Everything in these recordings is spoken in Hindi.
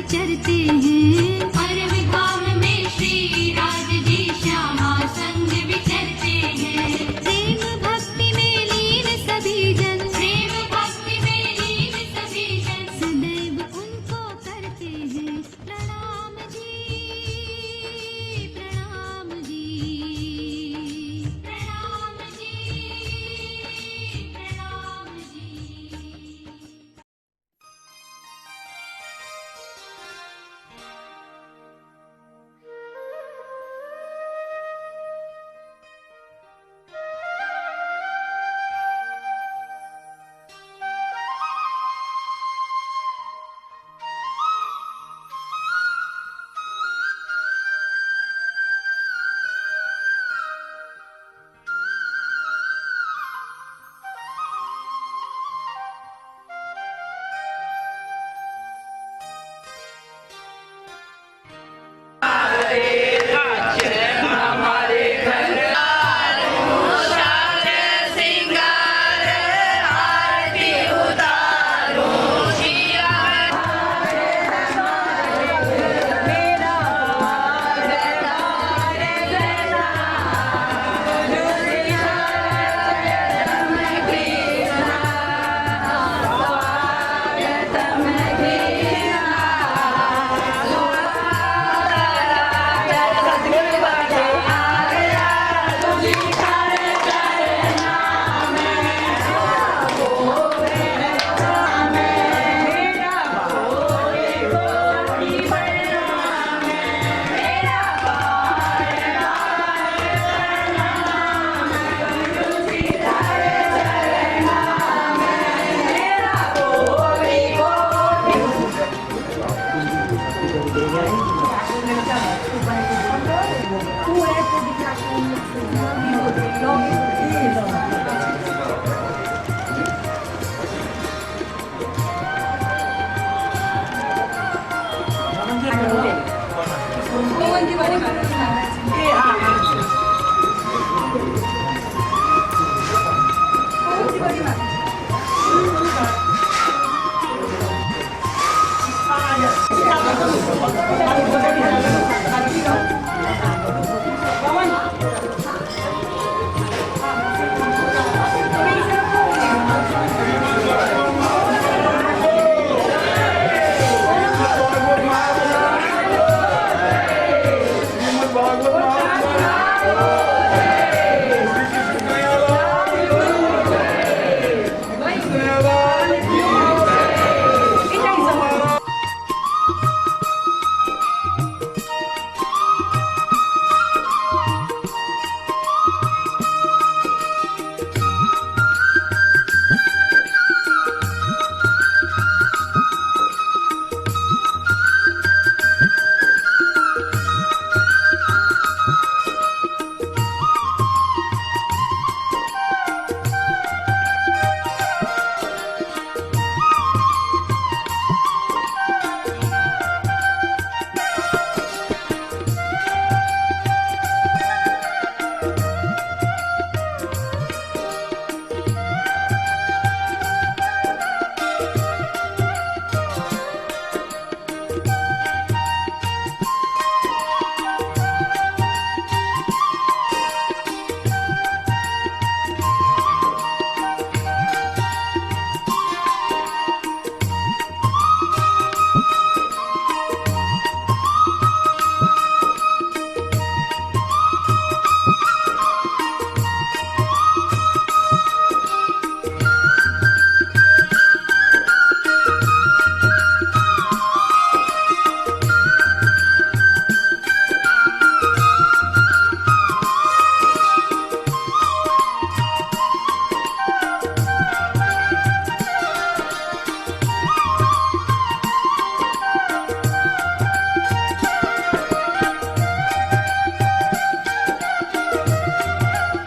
विचरते हैं। हर विधाम में श्री राज जी श्यामा संग विचरते हैं। प्रेम भक्ति में लीन सभी जन, प्रेम भक्ति में लीन सभी जन, सदैव उनको करते हैं प्रणाम जी, प्रणाम जी, प्रणाम जी, प्रणाम जी।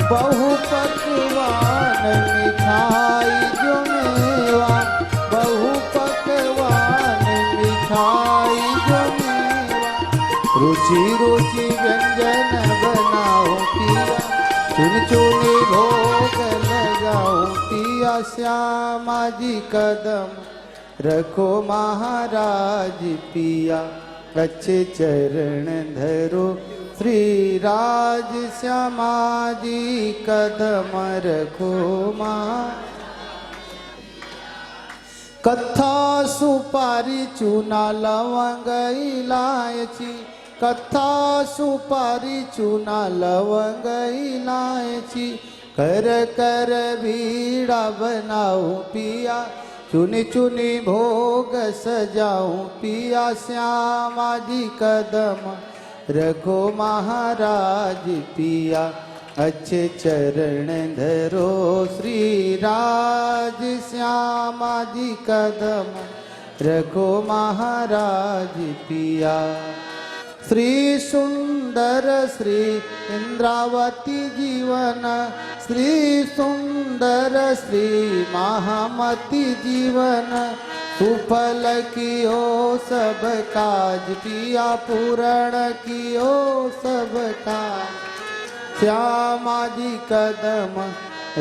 बहु पकवान मिठाई जो मेवा, बहु पकवान मिठाई जो मेवा, रुचि रुचि व्यंजन बनाओ पिया, चुन चुनी भोग लगाओ पिया, श्यामा जी कदम रखो महाराज पिया अच्छे चरण धरो श्री राज श्यामा जी कदम रखो कथा सुपारी चूना लवंग इलायची कथा सुपारी चूना लवंग इलायची कर कर बीड़ा बनाऊं पिया चुनी चुनी भोग सजाऊं पिया श्यामा जी कदम रखो महाराज पिया अच्छे चरण धरो श्री राज श्यामा जी कदम रखो महाराज पिया श्री सुंदर श्री इंद्रावती जीवन श्री सुंदर श्री महामती जीवन सुफल कियो सब काज पिया पूर्ण कियो सब काज श्यामा जी कदम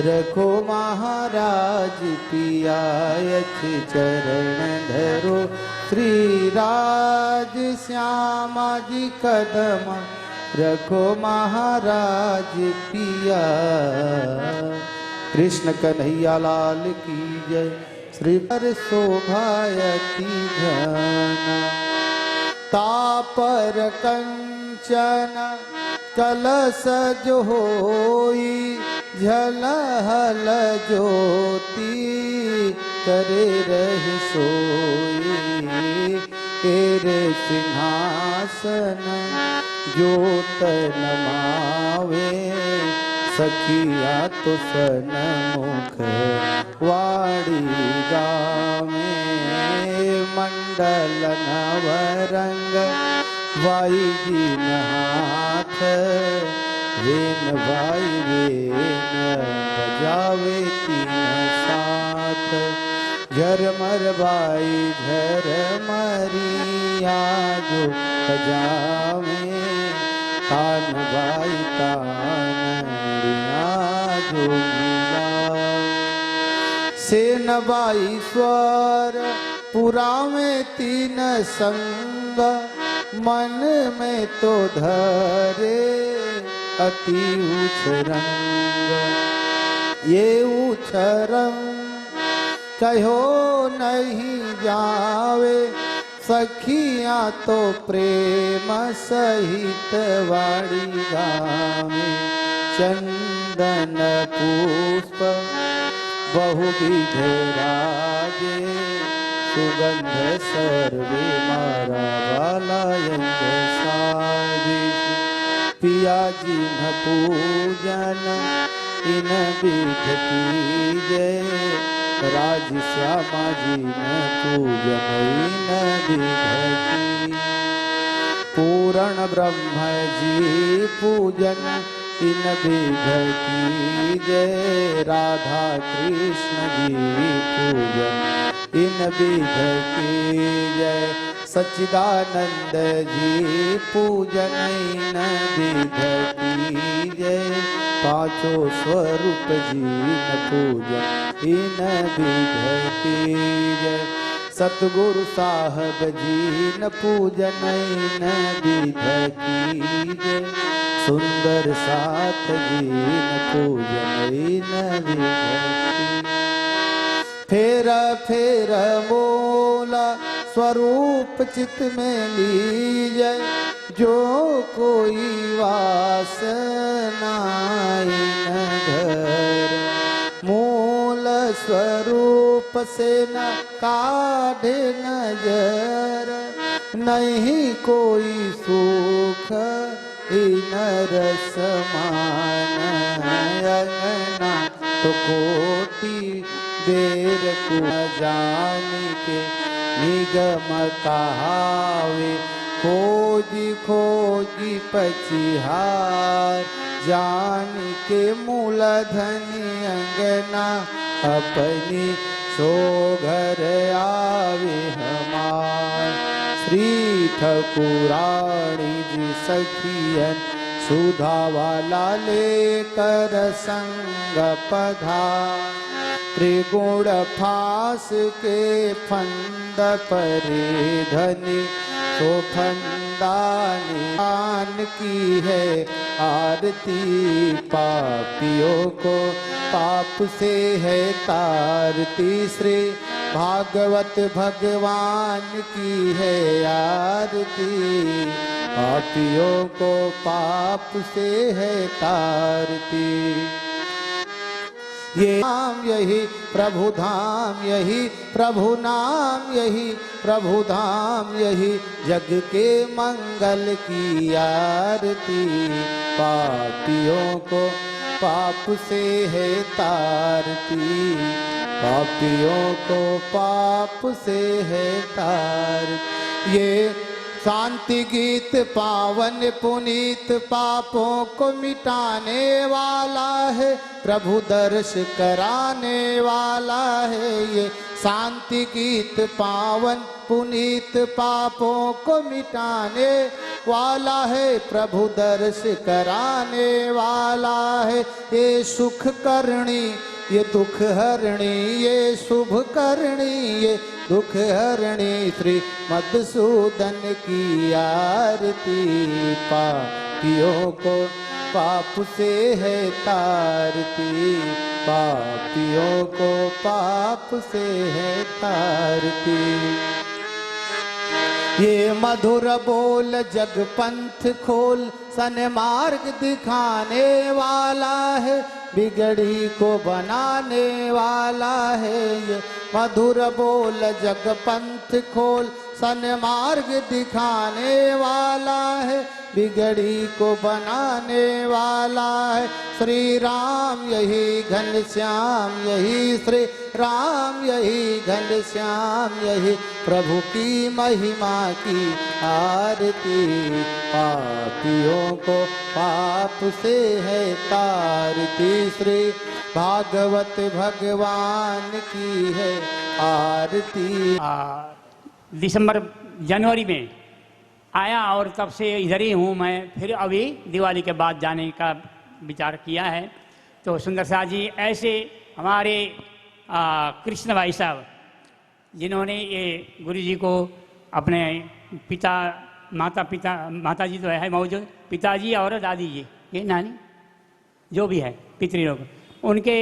रखो महाराज पिया अच्छे चरण धरो श्री राज श्यामा जी कदम रखो महाराज पिया। कृष्ण कन्हैया लाल की जय। श्री पर शोभायति घन तापर कंचन कलश जो होई झलहल ज्योति करे रही सोई तेरे सिंहासन ज्योत नमावे सखिया तो सन्मुख वाड़ी गावे मंडल नवरंग वाई जी हाथ वेन वाई वेन बजावे तीन साथ झरमर बाई झरमरिया जो बजावे तान बाई तानड़िया जो मिलावे सेन बाई स्वर पुरा में तीन संग मन में तो धरे अति ऊंच रंग ये ऊंच रंग कहो नहीं जावे सखियां तो प्रेम सहित वाड़ी गावे चंदन पुष्प बहुविध राजे सुगंध सर्वे मारा वालायंग साजे पिया जी न पूजन इन विध कीजे राज श्यामा जी न पूजन इन विध की पूर्ण ब्रह्म जी पूजन इन विध कीजे राधा कृष्ण जी पूजन इन विध की जय सच्चिदानंद जी पूजन इन विध की जय पांचों स्वरूप जी न पूजन इन विध की जय सतगुरु साहब जी न पूजन इन विध की जय सुंदर साथ जी न पूजन इन विध की फेर फेर बोला स्वरूप चित में लीजय जो कोई वासना न घर मूल स्वरूप से न काढ़े नजर नहीं कोई सुख इन रस मान अंगना तो कोटि बेर को जान के निगम कहावे खोजी खोजी पचिहार जान के मूलधनी अंगना अपनी सो घर आवे हमार श्री ठकुराणी जी सखियन सुधा वाला लेकर संग पधार त्रिगुण फास के फंद परिधनि सो फंदान की है आरती। पापियों को पाप से है तारती, श्री भागवत भगवान की है आरती। पापियों को पाप से है तारती। ये नाम यही प्रभु धाम, यही प्रभु नाम, यही प्रभु धाम, यही जग के मंगल की आरती। पापियों को पाप से है तारती, पापियों को पाप से है तारती। ये शांति गीत पावन पुनीत पापों को मिटाने वाला है, प्रभु दर्श कराने वाला है। ये शांति गीत पावन पुनीत पापों को मिटाने वाला है, प्रभु दर्श कराने वाला है। ये सुख करणी, ये दुख हरणी, ये शुभ करणी, ये दुख हरणी, श्री मधुसूदन की आरती। पापियों को पाप से है तारती, पापियों को पाप से है तारती। ये मधुर बोल जग पंथ खोल, सन्मार्ग दिखाने वाला है, बिगड़ी को बनाने वाला है। ये मधुर बोल जग पंथ खोल, सन्मार्ग दिखाने वाला है, बिगड़ी को बनाने वाला है। श्री राम यही घनश्याम, यही श्री राम यही घनश्याम, यही प्रभु की महिमा की आरती। पापियों को पाप से है तारती, श्री भागवत भगवान की है आरती। दिसंबर जनवरी में आया और तब से इधर ही हूँ मैं। फिर अभी दिवाली के बाद जाने का विचार किया है। तो सुंदर शाह जी ऐसे हमारे कृष्ण भाई साहब, जिन्होंने ये गुरु जी को अपने पिता माता जी तो है मौजूद, पिताजी और दादी जी, ये नानी जो भी है पितृ लोग, उनके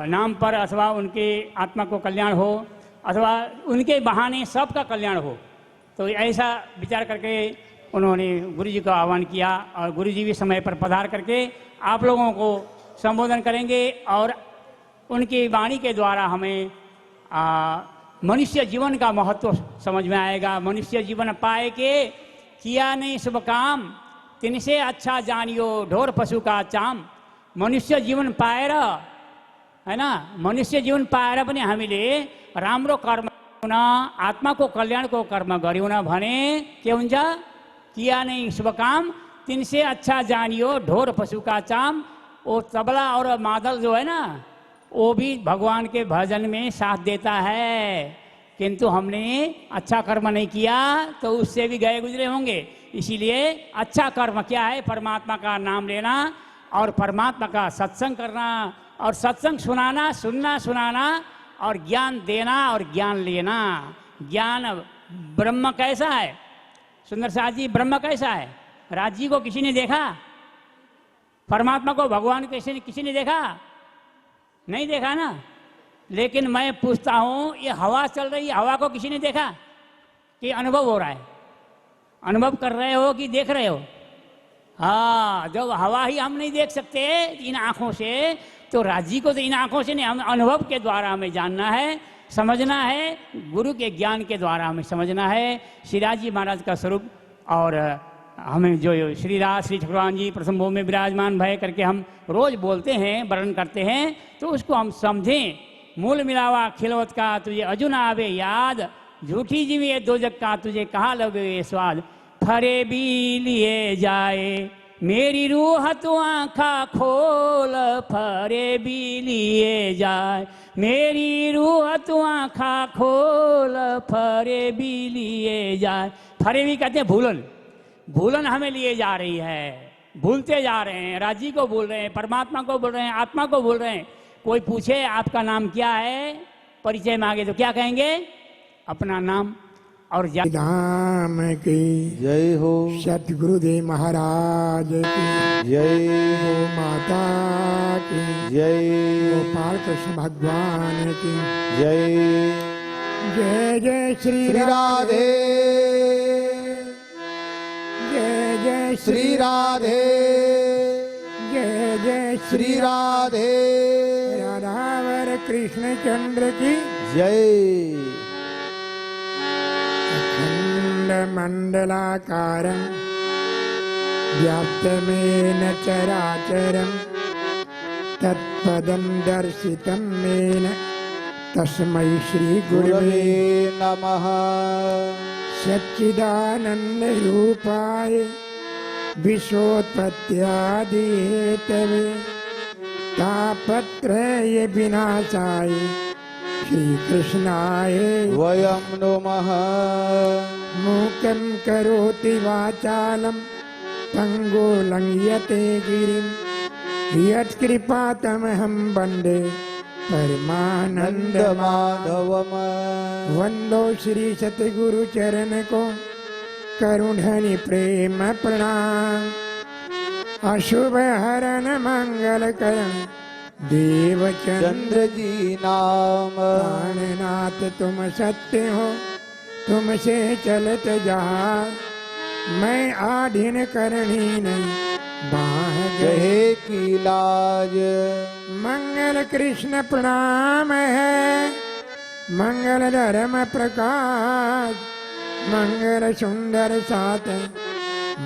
नाम पर अथवा उनके आत्मा को कल्याण हो अथवा उनके बहाने सबका कल्याण हो। तो ऐसा विचार करके उन्होंने गुरु जी को आह्वान किया और गुरु जी भी समय पर पधार करके आप लोगों को संबोधन करेंगे और उनकी वाणी के द्वारा हमें मनुष्य जीवन का महत्व समझ में आएगा। मनुष्य जीवन पाए के किया नहीं शुभ काम, तिनसे अच्छा जानियो ढोर पशु का चाम। मनुष्य जीवन पाएर है ना, मनुष्य जीवन पाएर पनि हामीले राम्रो कर्म आत्माको कल्याणको कर्म गर्यौँ न भने के हुन्छ, किया नहीं शुभ काम तिनसे अच्छा जानियो ढोर पशु का चाम। वो तबला और मादल जो है ना, वो भी भगवान के भजन में साथ देता है, किंतु हमने अच्छा कर्म नहीं किया तो उससे भी गए गुजरे होंगे। इसीलिए अच्छा कर्म क्या है, परमात्मा का नाम लेना और परमात्मा का सत्संग करना और सत्संग सुनाना, सुनना सुनाना और ज्ञान देना और ज्ञान लेना। ज्ञान ब्रह्म कैसा है सुंदर शाह जी, ब्रह्म कैसा है? राज जी को किसी ने देखा? परमात्मा को भगवान को किसी ने देखा? नहीं देखा ना। लेकिन मैं पूछता हूँ, ये हवा चल रही है, हवा को किसी ने देखा कि अनुभव हो रहा है? अनुभव कर रहे हो कि देख रहे हो? हाँ, जब हवा ही हम नहीं देख सकते इन आँखों से, तो राजी को तो इन आँखों से नहीं, हम अनुभव के द्वारा हमें जानना है, समझना है, गुरु के ज्ञान के द्वारा हमें समझना है श्रीराज जी महाराज का स्वरूप। और हमें जो श्री ठकुरान जी प्रथम भोग में विराजमान भय करके हम रोज बोलते हैं, वर्णन करते हैं, तो उसको हम समझें। मूल मिलावा खिलवत का तुझे अजुन आवे याद, झूठी जीवी ये दो जग का तुझे कहाँ लगे ये स्वाद। फरे भी लिए जाए मेरी रूह तू आँखा खोल, फरे भी लिए जाए मेरी रूह तू आँखा खोल, फरे भी लिए जाए। फरे भी कहते हैं भूलन, भूलन हमें लिए जा रही है, भूलते जा रहे हैं, राजी को भूल रहे हैं, परमात्मा को भूल रहे हैं, आत्मा को भूल रहे हैं। कोई पूछे आपका नाम क्या है, परिचय मांगे तो क्या कहेंगे? अपना नाम और धाम की जय हो, सतगुरुदेव महाराज की जय गो माता की जय, गोपाल कृष्ण भगवान की जय जय जय श्री श्री राधे, जय जय श्री राधे, जय जय श्री राधे, राधावर कृष्ण चंद्र की जय। अखंड मंडलाकारं व्याप्तमेन चराचरं तत्पदं दर्शितं येन तस्मै श्री गुरवे गुरवे नमः। सच्चिदानंद रूपाय विश्वोत्पत्त्यादि हेतवे तापत्रय विनाशाय श्री कृष्णाय वयं नुमः। मूकं करोति वाचालं पङ्गुं लङ्घयते गिरिं यत्कृपातमहं वन्दे परमानंद माधवम। वंदो श्री सतगुरु चरण को करुणधनि प्रेम प्रणाम। अशुभ हरण मंगल करण देवचंद्र चंद्र जी नाम, प्राणनाथ तुम सत्य हो, तुमसे चलत जहाँ मैं आधीन करनी नहीं बाह गए जय की लाज। मंगल कृष्ण प्रणाम है, मंगल धर्म प्रकाश, मंगल सुंदर सात,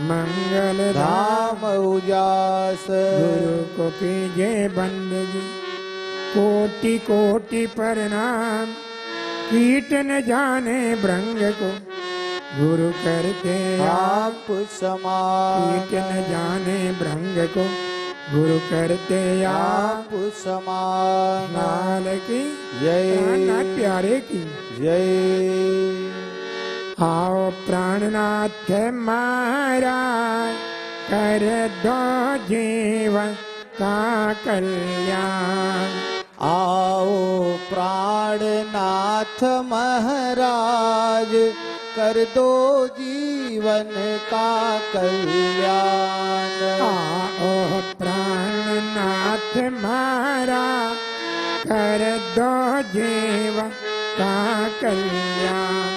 मंगल धाम धाम उजास, गुरु को कीजे बंदगी, कोटि कोटि प्रणाम। कीर्तन जाने भृंग को गुरु करते आप, आप समान, कीर्तन जाने भृंग को गुरु करते आप। आप समान। लाल की जय प्राणनाथ प्यारे की जय। आओ प्राणनाथ महाराज कर दो जीवन का कल्याण। आओ प्राणनाथ महाराज कर दो जीवन का कल्याण। आओ प्राणनाथ महाराज कर दो जीवन का कल्याण।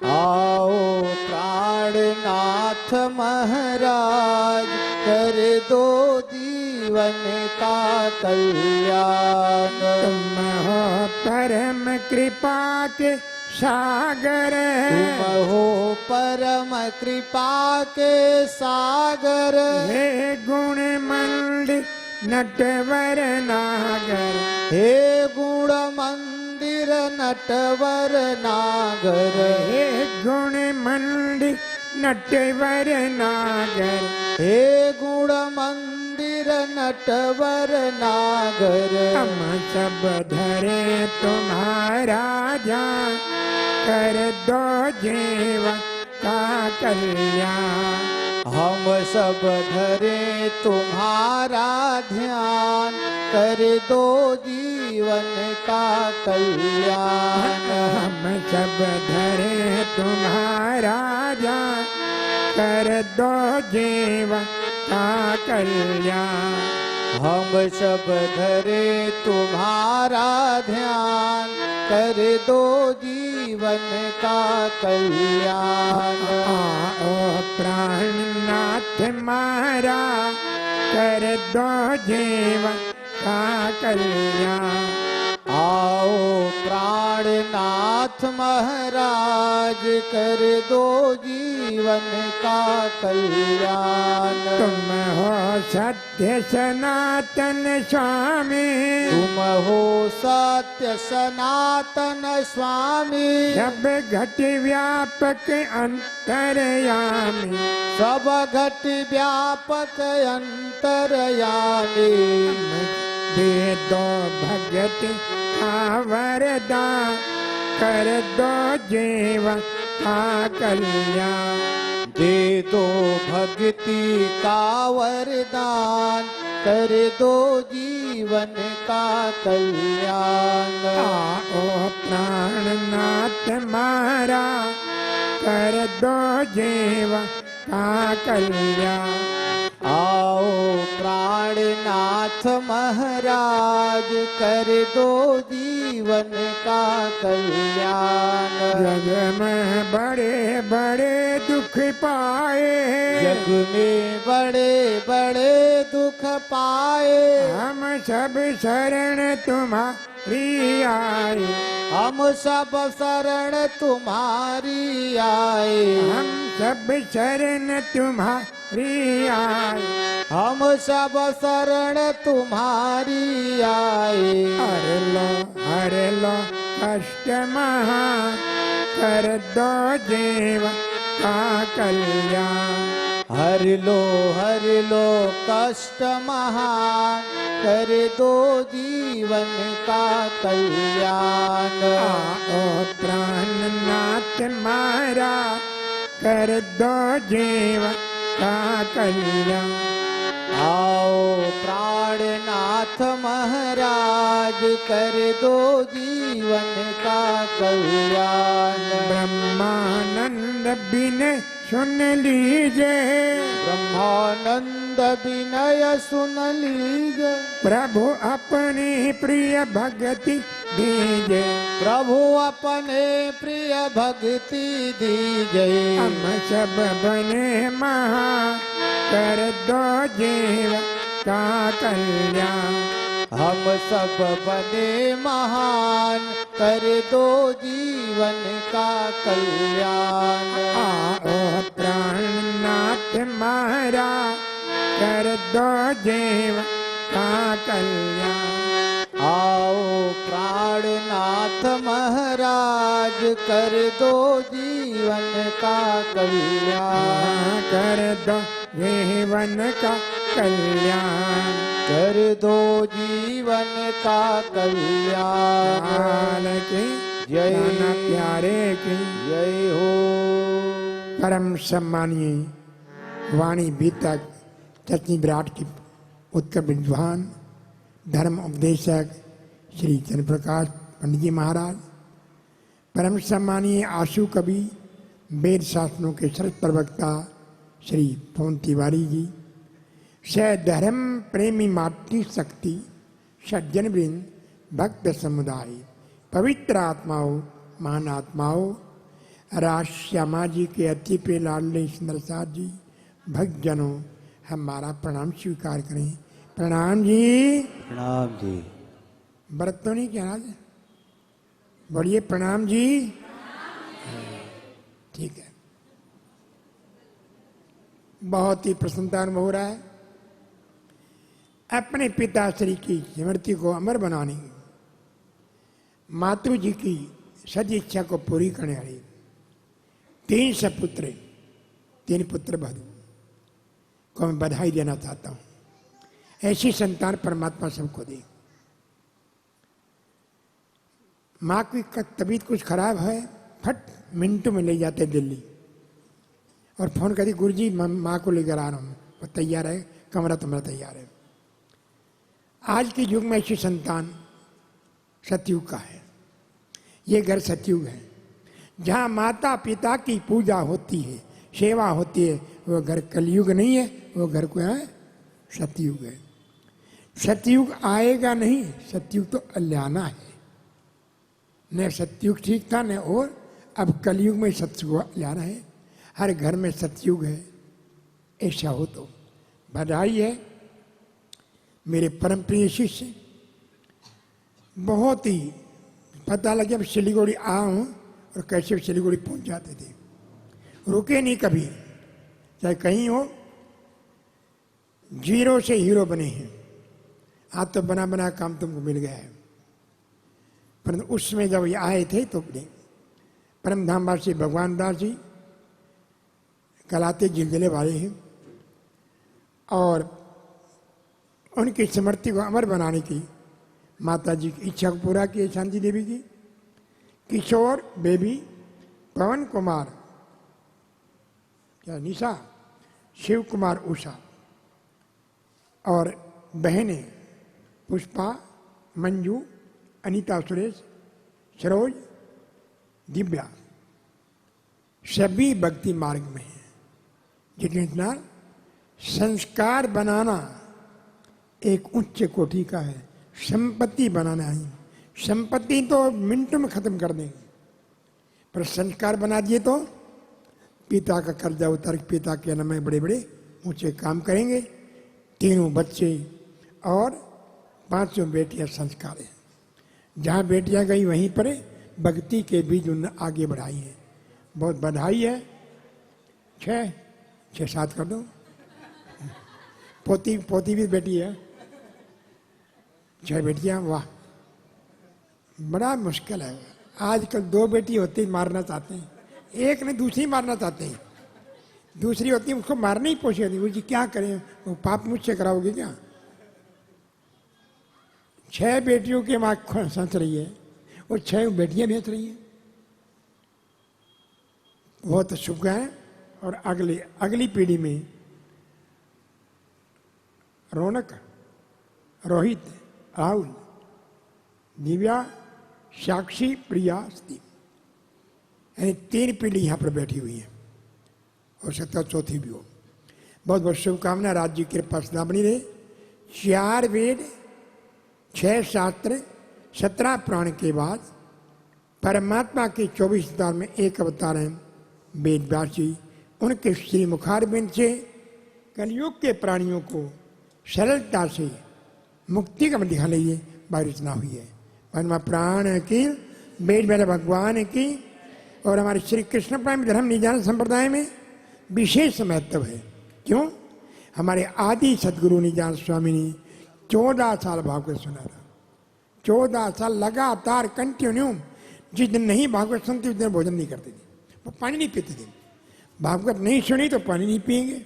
आओ प्राणनाथ महाराज कर दो जीवन का कल्याण। तुम हो परम कृपा के सागर, तुम हो परम कृपा के सागर। हे गुण मंदिर नटवर नागर, हे गुण मंदिर नटवर नागर। हे गुण मंदिर नटवर नागर। हे गुण मंदिर नटवर नागर। हम सब धरे तुम्हारा ध्यान, कर दो जीवन का कल्याण। हम सब धरे तुम्हारा ध्यान, कर दो जीवन का कल्याण। हम सब धरे तुम्हारा ध्यान, कर दो जीवन का कल्याण। हम सब धरे तुम्हारा ध्यान, कर दो जीवन का कल्याण। आओ प्राणनाथ महाराज कर दो जीवन का कल्याण। आओ प्राणनाथ महाराज कर दो जीवन का कल्याण। तुम हो सत्य सनातन स्वामी, तुम हो सत्य सनातन स्वामी। सब घट व्यापक अंतरयामी, सब घट व्यापक अंतरयामी। दे दो भगत का वरदान, कर दो जीवन का कल्याण। दे दो भक्ति का वरदान, कर दो जीवन का कल्याण। आओ प्राणनाथ मारा कर दो जीवन का कल्याण। आओ प्राणनाथ महाराज कर दो जीवन का कल्याण। जग में बड़े बड़े दुख पाए, जग में बड़े बड़े दुख पाए, हम सब शरण तुम्हारी आए। हम सब शरण तुम्हारी आए। हम सब शरण तुम्हारी आए। हम सब शरण तुम्हारी आए। हर लो कष्ट महा कर दो जीवन का कल्याण। हर लो कष्ट महान कर दो जीवन का कल्याण। आओ प्राणनाथ मारा कर दो जीवन का कल्याण। आओ प्राणनाथ महाराज कर दो जीवन का कल्याण। ब्रह्मानंद विनय सुन लीजिए, ब्रह्मानंद विनय सुन लीजिए। प्रभु अपनी प्रिय भक्ति दीजिए। प्रभु अपने प्रिय भक्ति दीजिए। हम सब बने महा कर दो जीवन का कल्याण। हम सब बने महान कर दो जीवन का कल्याण। आओ प्राणनाथ मारा कर दो जीवन का कल्याण। आओ प्राणनाथ महाराज कर दो जीवन का कल्याण। कर दो जीवन का कल्याण। कर दो जीवन का कल्याण। लाल की जय। नाना प्यारे की जय हो। परम सम्मानीय वाणी बीतक चटनी विराट की उत्तर विद्वान धर्म उपदेशक श्री चंद्रप्रकाश पंडित जी महाराज, परम सम्मानीय आशु कवि वेद शास्त्रों के शरद प्रवक्ता श्री पवन तिवारी जी, धर्म प्रेमी मातृशक्ति सज्जन वृंद, भक्त समुदाय, पवित्र आत्माओं, महान आत्माओं, राज श्यामा जी के अति पे लाडले सुंदर साथ जी, भक्तजनों, हमारा प्रणाम स्वीकार करें। प्रणाम जी। प्रणाम जी। व्रत तो नहीं क्या? बोलिए प्रणाम जी। ठीक है, बहुत ही प्रसन्नता अनुभव हो रहा है। अपने पिताश्री की स्मृति को अमर बनाने, मातृ जी की सद इच्छा को पूरी करने वाले 3 सपुत्र, 3 पुत्र वधु को मैं बधाई देना चाहता हूं। ऐसी संतान परमात्मा सबको दे। माँ की तबीयत कुछ खराब है, फट मिनटों में ले जाते दिल्ली और फोन करती, गुरुजी माँ को लेकर आ रहा हूँ, वो तैयार है, कमरा तुम्हारा तैयार है। आज के युग में ऐसी संतान सतयुग का है। ये घर सतयुग है, जहाँ माता पिता की पूजा होती है, सेवा होती है। वो घर कलयुग नहीं है, वो घर को है सतयुग है। सतयुग आएगा नहीं, सतयुग तो अल्याना है। न सतयुग ठीक था न, और अब कलयुग में सतयुग लाना है। हर घर में सतयुग है। ऐसा हो तो बधाई है। मेरे परम प्रिय शिष्य, बहुत ही पता लगे अब सिलीगुड़ी आया हूँ और कैसे सिलीगुड़ी पहुँच जाते थे, रुके नहीं कभी, चाहे कहीं हो। 0 से हीरो बने हैं। आज तो बना बना काम तुमको मिल गया है, परंतु उसमें जब ये आए थे तो परम धामवासी भगवान दास जी कलाते जिलजिले वाले हैं और उनकी स्मृति को अमर बनाने की माता जी की इच्छा को पूरा किए शांति देवी की। किशोर बेबी, पवन कुमार, क्या निशा, शिव कुमार उषा और बहनें पुष्पा, मंजू, अनीता, सुरेश, सरोज, दिव्या सभी भक्ति मार्ग में है। जितना संस्कार बनाना एक उच्च कोटि का है, संपत्ति बनाना है। संपत्ति तो मिनटों में खत्म कर देंगे, पर संस्कार बना दिए तो पिता का कर्जा उतार के पिता के नाम में बड़े बड़े ऊंचे काम करेंगे। 3 बच्चे और 5 बेटियां संस्कार है। जहाँ बेटियां गई वहीं पर भक्ति के बीज उन्हें आगे बढ़ाई है। बहुत बधाई है। 6-7 कर दो। पोती भी बेटी है। 6 बेटियां, वाह, बड़ा मुश्किल है। आजकल 2 बेटी होती मारना चाहते हैं, एक ने दूसरी मारना चाहते हैं। दूसरी होती है उसको मारने ही पोषे वो जी क्या करें, वो पाप मुझसे कराओगे क्या। 6 बेटियों की माँ संस रही है और 6 बेटियां बेच रही हैं। बहुत शुभ है। और अगली पीढ़ी में रौनक, रोहित, राहुल, दिव्या, साक्षी, प्रिया, स्टीव, यानी 3 पीढ़ी यहाँ पर बैठी हुई है। हो सकता है 4थी भी हो। बहुत बहुत शुभकामना। राज्य की कृपा सदा बनी रहे। 4 वेद, 6 शास्त्र, 17 पुराण के बाद परमात्मा के 24 अवतार में एक अवतार है वेद व्यास जी। उनके श्री मुखारबिंद से कलयुग के प्राणियों को सरलता से मुक्ति का दिखा लीजिए रचना हुई है। परमात्मा प्राण की, वेद व्यास भगवान की। और हमारे श्री कृष्ण प्रेम धर्म निजान संप्रदाय में विशेष महत्व है। क्यों? हमारे आदि सदगुरु निजान स्वामी ने 14 साल भागवत सुना था। 14 साल लगातार कंटिन्यू। जिस दिन नहीं भागवत सुनते उस दिन भोजन नहीं करते थे, वो पानी नहीं पीते थे। भागवत नहीं सुनी तो पानी नहीं पिएंगे।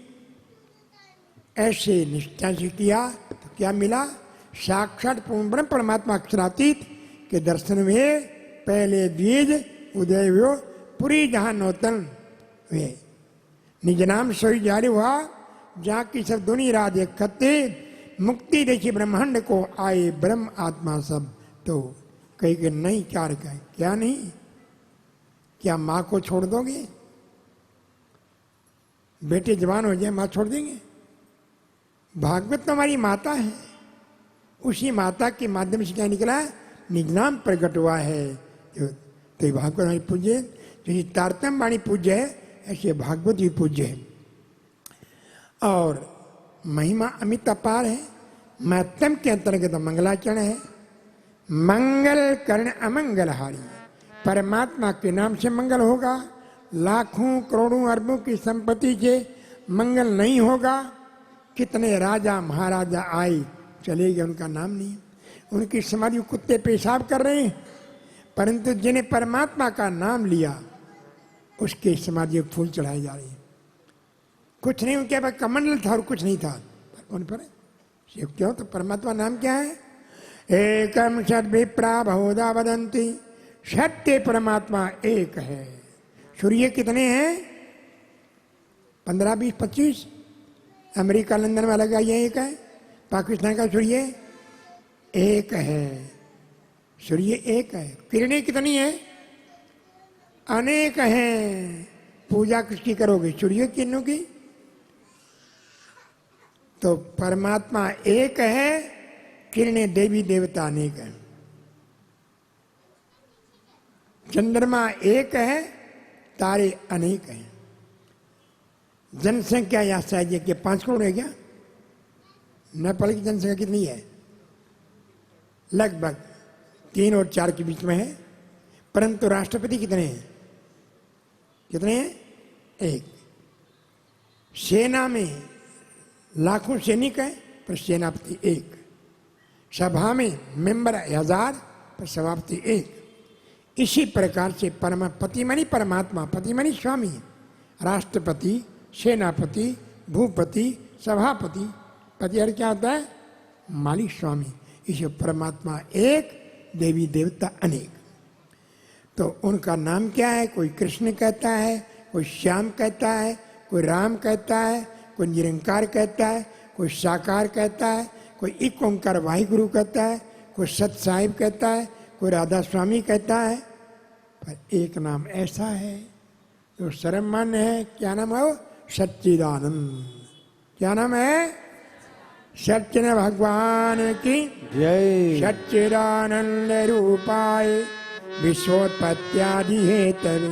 ऐसे निष्ठा से किया तो क्या मिला? साक्षात पूर्ण ब्रह्म परमात्मा अक्षरातीत के दर्शन में पहले द्विज उदय हुए, पूरी जहां नौतन हुए। निज नाम सोई जारी हुआ, जहाँ की सब दुनिया राज एक खत्ते, मुक्ति देखी ब्रह्मांड को आए ब्रह्म आत्मा सब। तो कहीं के नहीं चार का क्या नहीं? क्या माँ को छोड़ दोगे? बेटे जवान हो जाए माँ छोड़ देंगे? भागवत तो हमारी माता है। उसी माता के माध्यम से क्या निकला? निज नाम प्रकट हुआ है। तो भागवत हमारी पूज्य है। जैसे तारतम्य वाणी पूज्य है, ऐसे भागवत भी पूज्य है। और महिमा अमित अपार है। महत्तम के अंतर्गत मंगलाचरण है। मंगल कर्ण अमंगलहारी। परमात्मा के नाम से मंगल होगा। लाखों करोड़ों अरबों की संपत्ति से मंगल नहीं होगा। कितने राजा महाराजा आए चले गए, उनका नाम नहीं। उनकी समाधि कुत्ते पेशाब कर रहे हैं, परंतु जिन्हें परमात्मा का नाम लिया उसके समाधि फूल चढ़ाए जा रहे हैं। कुछ नहीं, उनके पास कमंडल था और कुछ नहीं था उन पर। क्यों? तो परमात्मा नाम क्या है? एकम सद विप्रा बहुधा वदंती। सत्य परमात्मा एक है। सूर्य कितने हैं? 15, 20, 25। अमेरिका लंदन वाला का ये एक है। पाकिस्तान का सूर्य एक है। सूर्य एक है। किरणें कितनी है? अनेक हैं। पूजा किसकी करोगे? सूर्य किरणों की। तो परमात्मा एक है, किरणें देवी देवता अनेक हैं। चंद्रमा एक है, तारे अनेक हैं। जनसंख्या यहां शायद ये 5 करोड़ है क्या? नेपाल की जनसंख्या कितनी है? लगभग 3 और 4 के बीच में है। परंतु राष्ट्रपति कितने हैं? कितने हैं? 1। सेना में लाखों सैनिक है, पर सेनापति 1। सभा में मेंबर 1000, पर सभापति 1। इसी प्रकार से पति मानी परमात्मा, पति मानी स्वामी, राष्ट्रपति, सेनापति, भूपति, सभापति। पति हर क्या होता है? मालिक, स्वामी। इसे परमात्मा एक, देवी देवता अनेक। तो उनका नाम क्या है? कोई कृष्ण कहता है, कोई श्याम कहता है, कोई राम कहता है, कोई निरंकार कहता है, कोई साकार कहता है, कोई एक ओंकार वाहिगुरु कहता है, कोई सत साहिब कहता है, कोई राधा स्वामी कहता है, पर एक नाम ऐसा है जो सर्वमान्य है। क्या नाम है वो? सच्चिदानंद। क्या नाम है? सच्चिदानंद भगवान की जय। सच्चिदानंद रूपाय विश्वोत्पत्त्यादि हेतवे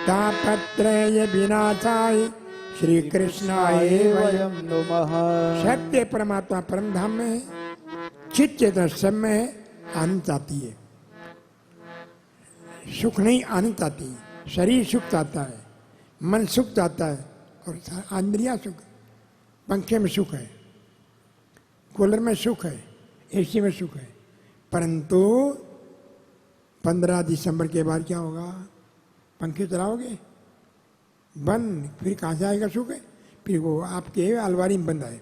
तापत्रय विनाशाय श्री कृष्णाय वयम वयम नमः। सत्य परमात्मा परम धाम में है, चित चेतन सब में है। आनंद आती है, सुख नहीं आनंद आती है। शरीर सुख चाहता है, मन सुख चाहता है, और इंद्रिया सुख। पंखे में सुख है, कूलर में सुख है, एसी में सुख है, परंतु 15 दिसंबर के बाद क्या होगा? पंखे चलाओगे बंद, फिर कहाँ से आएगा सुख? फिर वो आपके अलमारी में बंद है।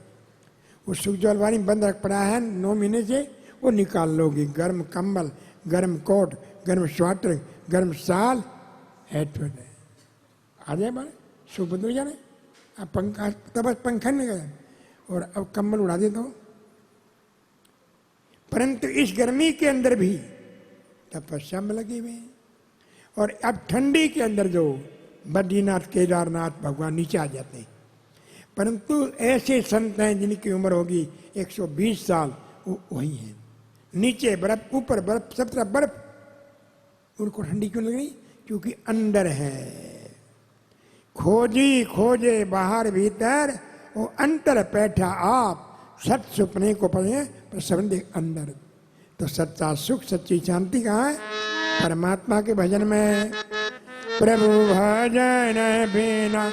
वो सुख जो अलमारी में बंद रख पड़ा है 9 महीने से, वो निकाल लोगे। गर्म कंबल, गर्म कोट, गर्म स्वेटर, गर्म शाल, हेडफोन आ जाए बारे सुख बंद हो जाने। अब पंखा तब बस पंखा नहीं गया और अब कंबल उड़ा दे दो। परंतु इस गर्मी के अंदर भी तपस्या में लगे हुए हैं। और अब ठंडी के अंदर जो बद्रीनाथ केदारनाथ भगवान नीचे आ जाते हैं, परंतु ऐसे संत हैं जिनकी उम्र होगी 120 साल, वो वही हैं। नीचे बर्फ, ऊपर बर्फ, सब तरफ बर्फ। उनको ठंडी क्यों लग रही? क्योंकि अंदर है। खोजी खोजे बाहर भीतर, वो अंतर बैठा आप सत सुपने को पढ़े पर सबंध अंदर। तो सच्चा सुख सच्ची शांति कहाँ है? परमात्मा के भजन में। प्रभु भजन बिना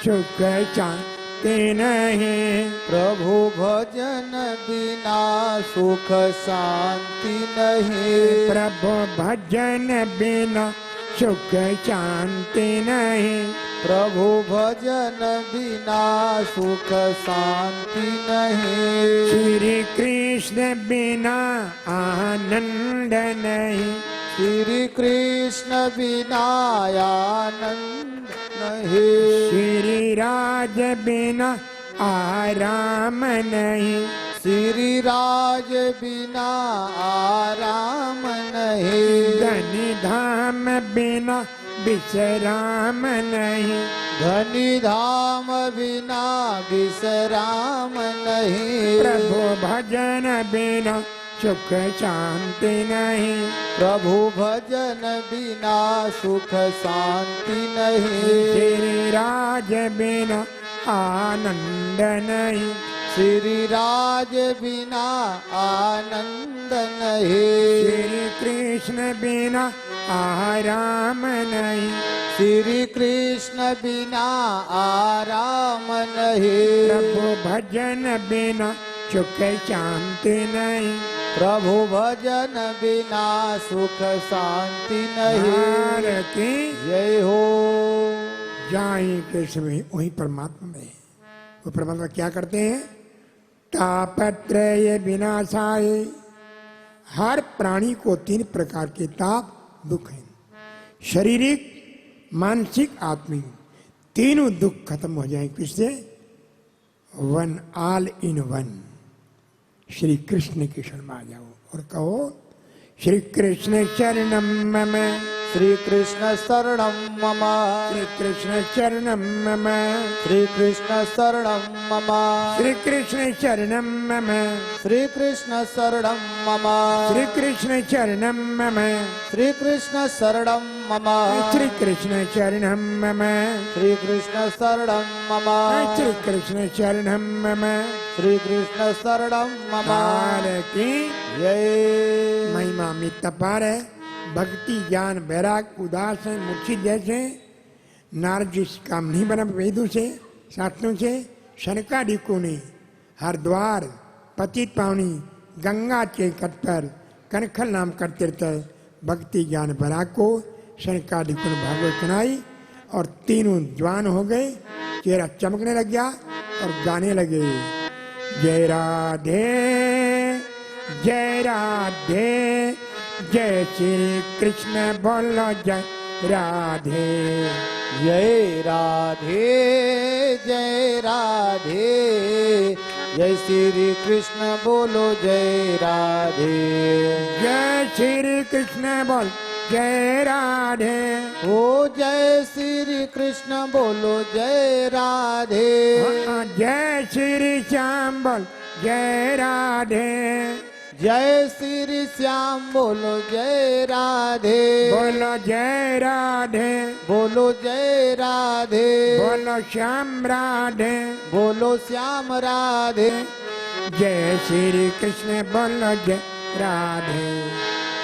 सुख शांति नहीं, प्रभु भजन बिना सुख शांति नहीं। प्रभु भजन बिना सुख शांति नहीं, प्रभु भजन बिना सुख शांति नहीं। श्री कृष्ण बिना आनंद नहीं, श्री कृष्ण बिना आनंद नहीं। श्री राज बिना आराम नहीं, श्री राज बिना आराम नहीं। धनी धाम बिना विश्राम नहीं, धनी धाम बिना विश्राम नहीं। प्रभु भजन बिना सुख शांति नहीं, प्रभु भजन बिना सुख शांति नहीं। श्री राज बिना आनंद नहीं, श्री राज बिना आनंद नहीं। श्री कृष्ण बिना आराम नहीं, श्री कृष्ण बिना आराम नहीं। प्रभु भजन बिना सुख शांति नहीं, प्रभु भजन बिना सुख शांति नहीं। भारती जय हो। जाए कृष्ण में वही परमात्मा में। वो परमात्मा क्या करते हैं? तापत्रय विनाशाय। हर प्राणी को 3 प्रकार के ताप दुख हैं, शारीरिक, मानसिक, आत्मिक। तीनों दुख खत्म हो जाए किससे? One, all in one. Shri Krishna के शरण में आ जाओ और कहो श्री कृष्ण चरणम मम, श्री कृष्ण शरणं मम। श्री कृष्ण चरणम मम, श्री कृष्ण शरणं मम। श्री कृष्ण चरणम मम, श्री कृष्ण शरणं मम। श्री कृष्ण चरणम मम, श्री कृष्ण शरणं मम। श्री कृष्ण चरणम मम, श्री कृष्ण शरणं मम। श्री कृष्ण चरणम मम। श्री कृष्ण शरणं मम। की जय। महिमा में तपार है, भक्ति ज्ञान वैराग उदास है, मूर्छित जैसे नारद जी काम नहीं बना वेदों से शास्त्रों से। शनकादिकों ने हरिद्वार पतित पावनी गंगा के तट पर कनखल नाम करते रहते भक्ति ज्ञान वैराग को शनकादिकों ने भागवत सुनाई और तीनों जवान हो गए, चेहरा चमकने लग गया और गाने लगे जय राधे जय राधे जय श्री कृष्ण बोलो जय राधे। जय राधे जय राधे जय श्री कृष्ण बोलो जय राधे। जय श्री कृष्ण बोल जय राधे। ओ जय श्री कृष्ण बोलो जय राधे। जय श्री श्याम बोल जय राधे। जय श्री श्याम बोलो जय राधे। बोलो जय राधे। बोलो जय राधे। बोलो श्याम राधे। बोलो श्याम राधे। जय श्री कृष्ण बोलो जय राधे।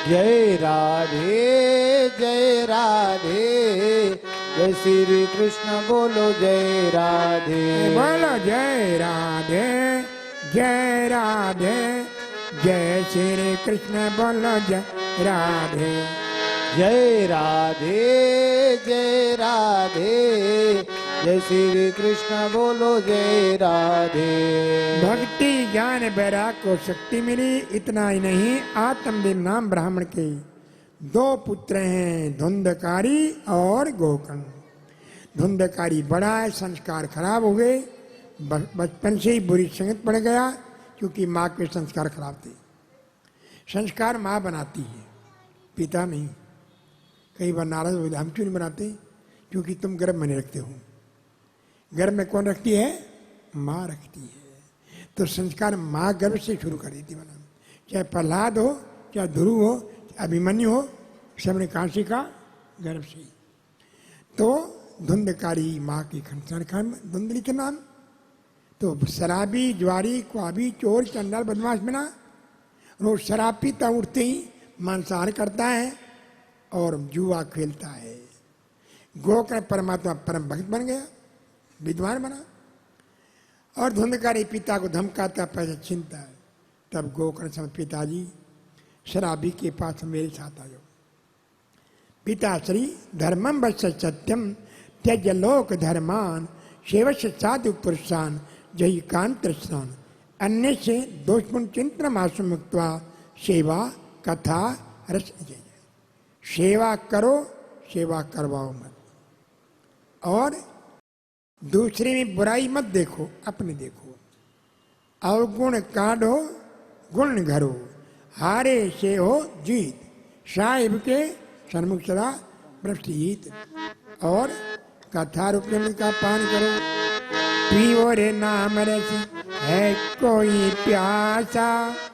जय राधे जय राधे। जय श्री कृष्ण बोलो जय राधे। बोलो जय राधे जय राधे। जय श्री कृष्ण बोलो जय राधे। जय राधे जय राधे। जय श्री कृष्ण बोलो जय राधे। भक्ति ज्ञान बैराग को शक्ति मिली। इतना ही नहीं, आत्मदेव नाम ब्राह्मण के 2 पुत्र हैं, धुंधकारी और गोकर्ण। धुंधकारी बड़ा है, संस्कार खराब हो गए, बचपन से ही बुरी संगत पड़ गया, क्योंकि माँ के संस्कार खराब थे। संस्कार माँ बनाती है, पिता नहीं। कई बार नाराज हो हम क्यों नहीं बनाते? क्योंकि तुम गर्भ में नहीं रखते हो। गर्भ में कौन रखती है? माँ रखती है। तो संस्कार माँ गर्भ से शुरू कर देती बनाना। चाहे प्रहलाद हो, चाहे ध्रुव हो, चाहे अभिमन्यु हो, सबने कहाँ सीखा? गर्भ से। तो धुंधकारी माँ की संस्कार, धुंधली के नाम। तो शराबी, ज्वारी, क्वाबी, चोर, चंडाल, बदमाश बना। रोज शराब पीता, उठते ही मांसाहार करता है और जुआ खेलता है। गोकर्ण परमात्मा परम भक्त बन गया, विद्वान बना। और धुंधकारी पिता को धमकाता, पैसा छीनता है। तब गोकर्ण समय पिताजी शराबी के पास मेरे साथ आ जाओ। पिताश्री धर्मम वश सत्यम त्यज लोक धर्मान सेवश साधु पुरुषान जय कांत स्नान अन्य से दोषपूर्ण चिंतन मासु मुक्त्वा सेवा कथा रस। सेवा करो, सेवा करवाओ मत। और दूसरे में बुराई मत देखो, अपने देखो। अवगुण काढ़ो, गुण घरो, हारे से हो जीत। साहिब के सन्मुख सदा भ्रष्ट। और कथा रुपये का पान करो। पियो रे नाम रस है कोई प्यासा।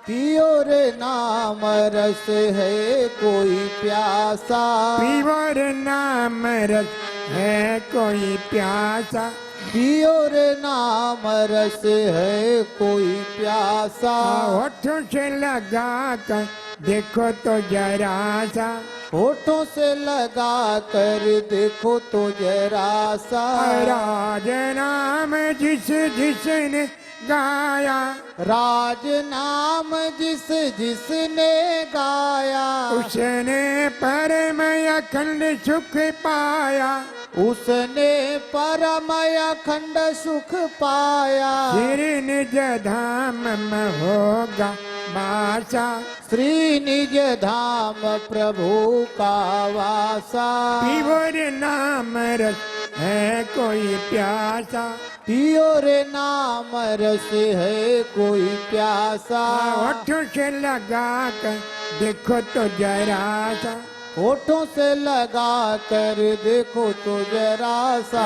पियो रे नाम रस है कोई प्यासा। पियो रे नाम रस है कोई प्यासा। पियो रे नाम रस है कोई प्यासा। होठों से लगा कर देखो तो जरा सा। होठों से लगा कर देखो तो जरा सा। राज नाम जिस जिसने गाया। राज नाम जिस जिसने गाया। उसने परम अखंड सुख पाया। उसने परम अखंड सुख पाया। श्री निज धाम में होगा वासा। श्री निज धाम प्रभु का वासा। पियो रे नाम रस है कोई प्यासा। पियो रे नाम रस है कोई प्यासा। होठों से लगा कर देखो तो जरा सा। होठों से लगा कर देखो तो जरा सा।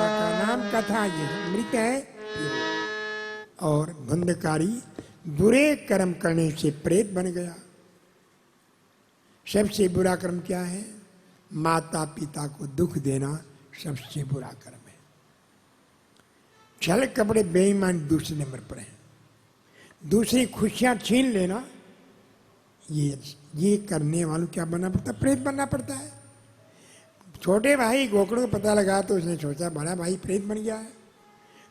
का नाम कथा ये अमृत है। और धुंधकारी बुरे कर्म करने से प्रेत बन गया। सबसे बुरा कर्म क्या है? माता पिता को दुख देना सबसे बुरा कर्म है। छल कपड़े बेईमान दूसरे नंबर पर है। दूसरी खुशियां छीन लेना, ये करने वालों क्या बनना पड़ता? प्रेत बनना पड़ता है। छोटे भाई गोकर्ण को पता लगा तो उसने सोचा बड़ा भाई प्रेत बन गया है।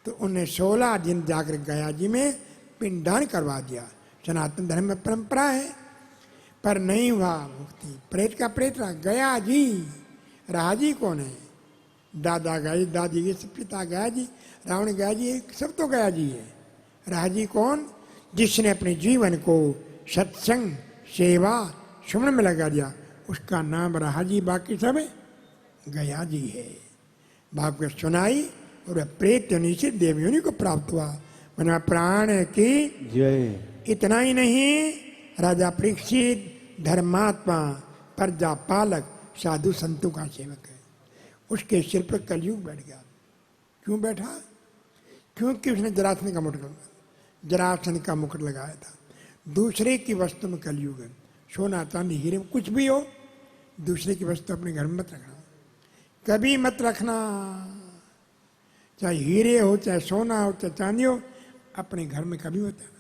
तो उन्हें 16 दिन जाकर गया जी में पिंडदान करवा दिया। सनातन धर्म में परंपरा है, पर नहीं हुआ मुक्ति। प्रेत का प्रेत रहा। गया जी, राहा जी कौन है? दादा गया जी, दादी के पिता गया जी, रावण गया जी, सब तो गया जी है। राहा जी कौन? जिसने अपने जीवन को सत्संग, सेवा, सुमन में लगा दिया, उसका नाम राहा जी। बाकी सब गया जी है। भागवत सुनाई और वह प्रेत योनि से देव योनि को प्राप्त हुआ। मैंने प्राण की जय। इतना ही नहीं, राजा परीक्षित धर्मात्मा, प्रजा पालक, साधु संतों का सेवक है। उसके सिर पर कलयुग बैठ गया। क्यों बैठा? क्योंकि उसने जरासंध का मुकुट लगाया था। दूसरे की वस्तु में कलयुग है। सोना चांदी हीरे कुछ भी हो, दूसरे की वस्तु अपने घर में मत रखना, कभी मत रखना। चाहे हीरे हो, चाहे सोना हो, चाहे चांदी हो, अपने घर में कभी मत रखना।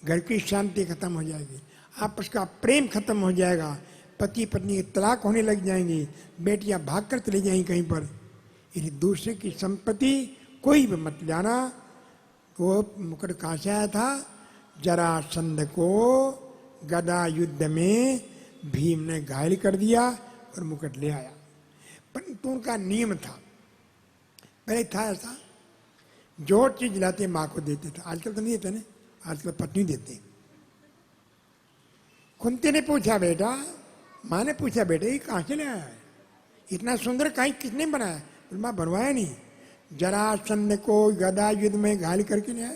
घर की शांति खत्म हो जाएगी, आपस का प्रेम खत्म हो जाएगा, पति पत्नी की तलाक होने लग जाएंगी, बेटियां भाग कर चली जाएंगी कहीं पर। यदि दूसरे की संपत्ति कोई भी मत जाना। वो मुकुट कहाँ से आया था? जरासंध को गदा युद्ध में भीम ने घायल कर दिया और मुकुट ले आया। परंतु उनका नियम था, पहले था ऐसा, जो चीज लाते माँ को देते थे। आजकल तो नहीं देते ना, आजकल पत्नी देते। कुंती ने पूछा बेटा, माँ ने पूछा बेटा ये कहाँ से लाया है? इतना सुंदर कहीं किसने बनाया? बोले माँ बनवाया नहीं, जरासंध को गदा युद्ध में घायल करके लाया।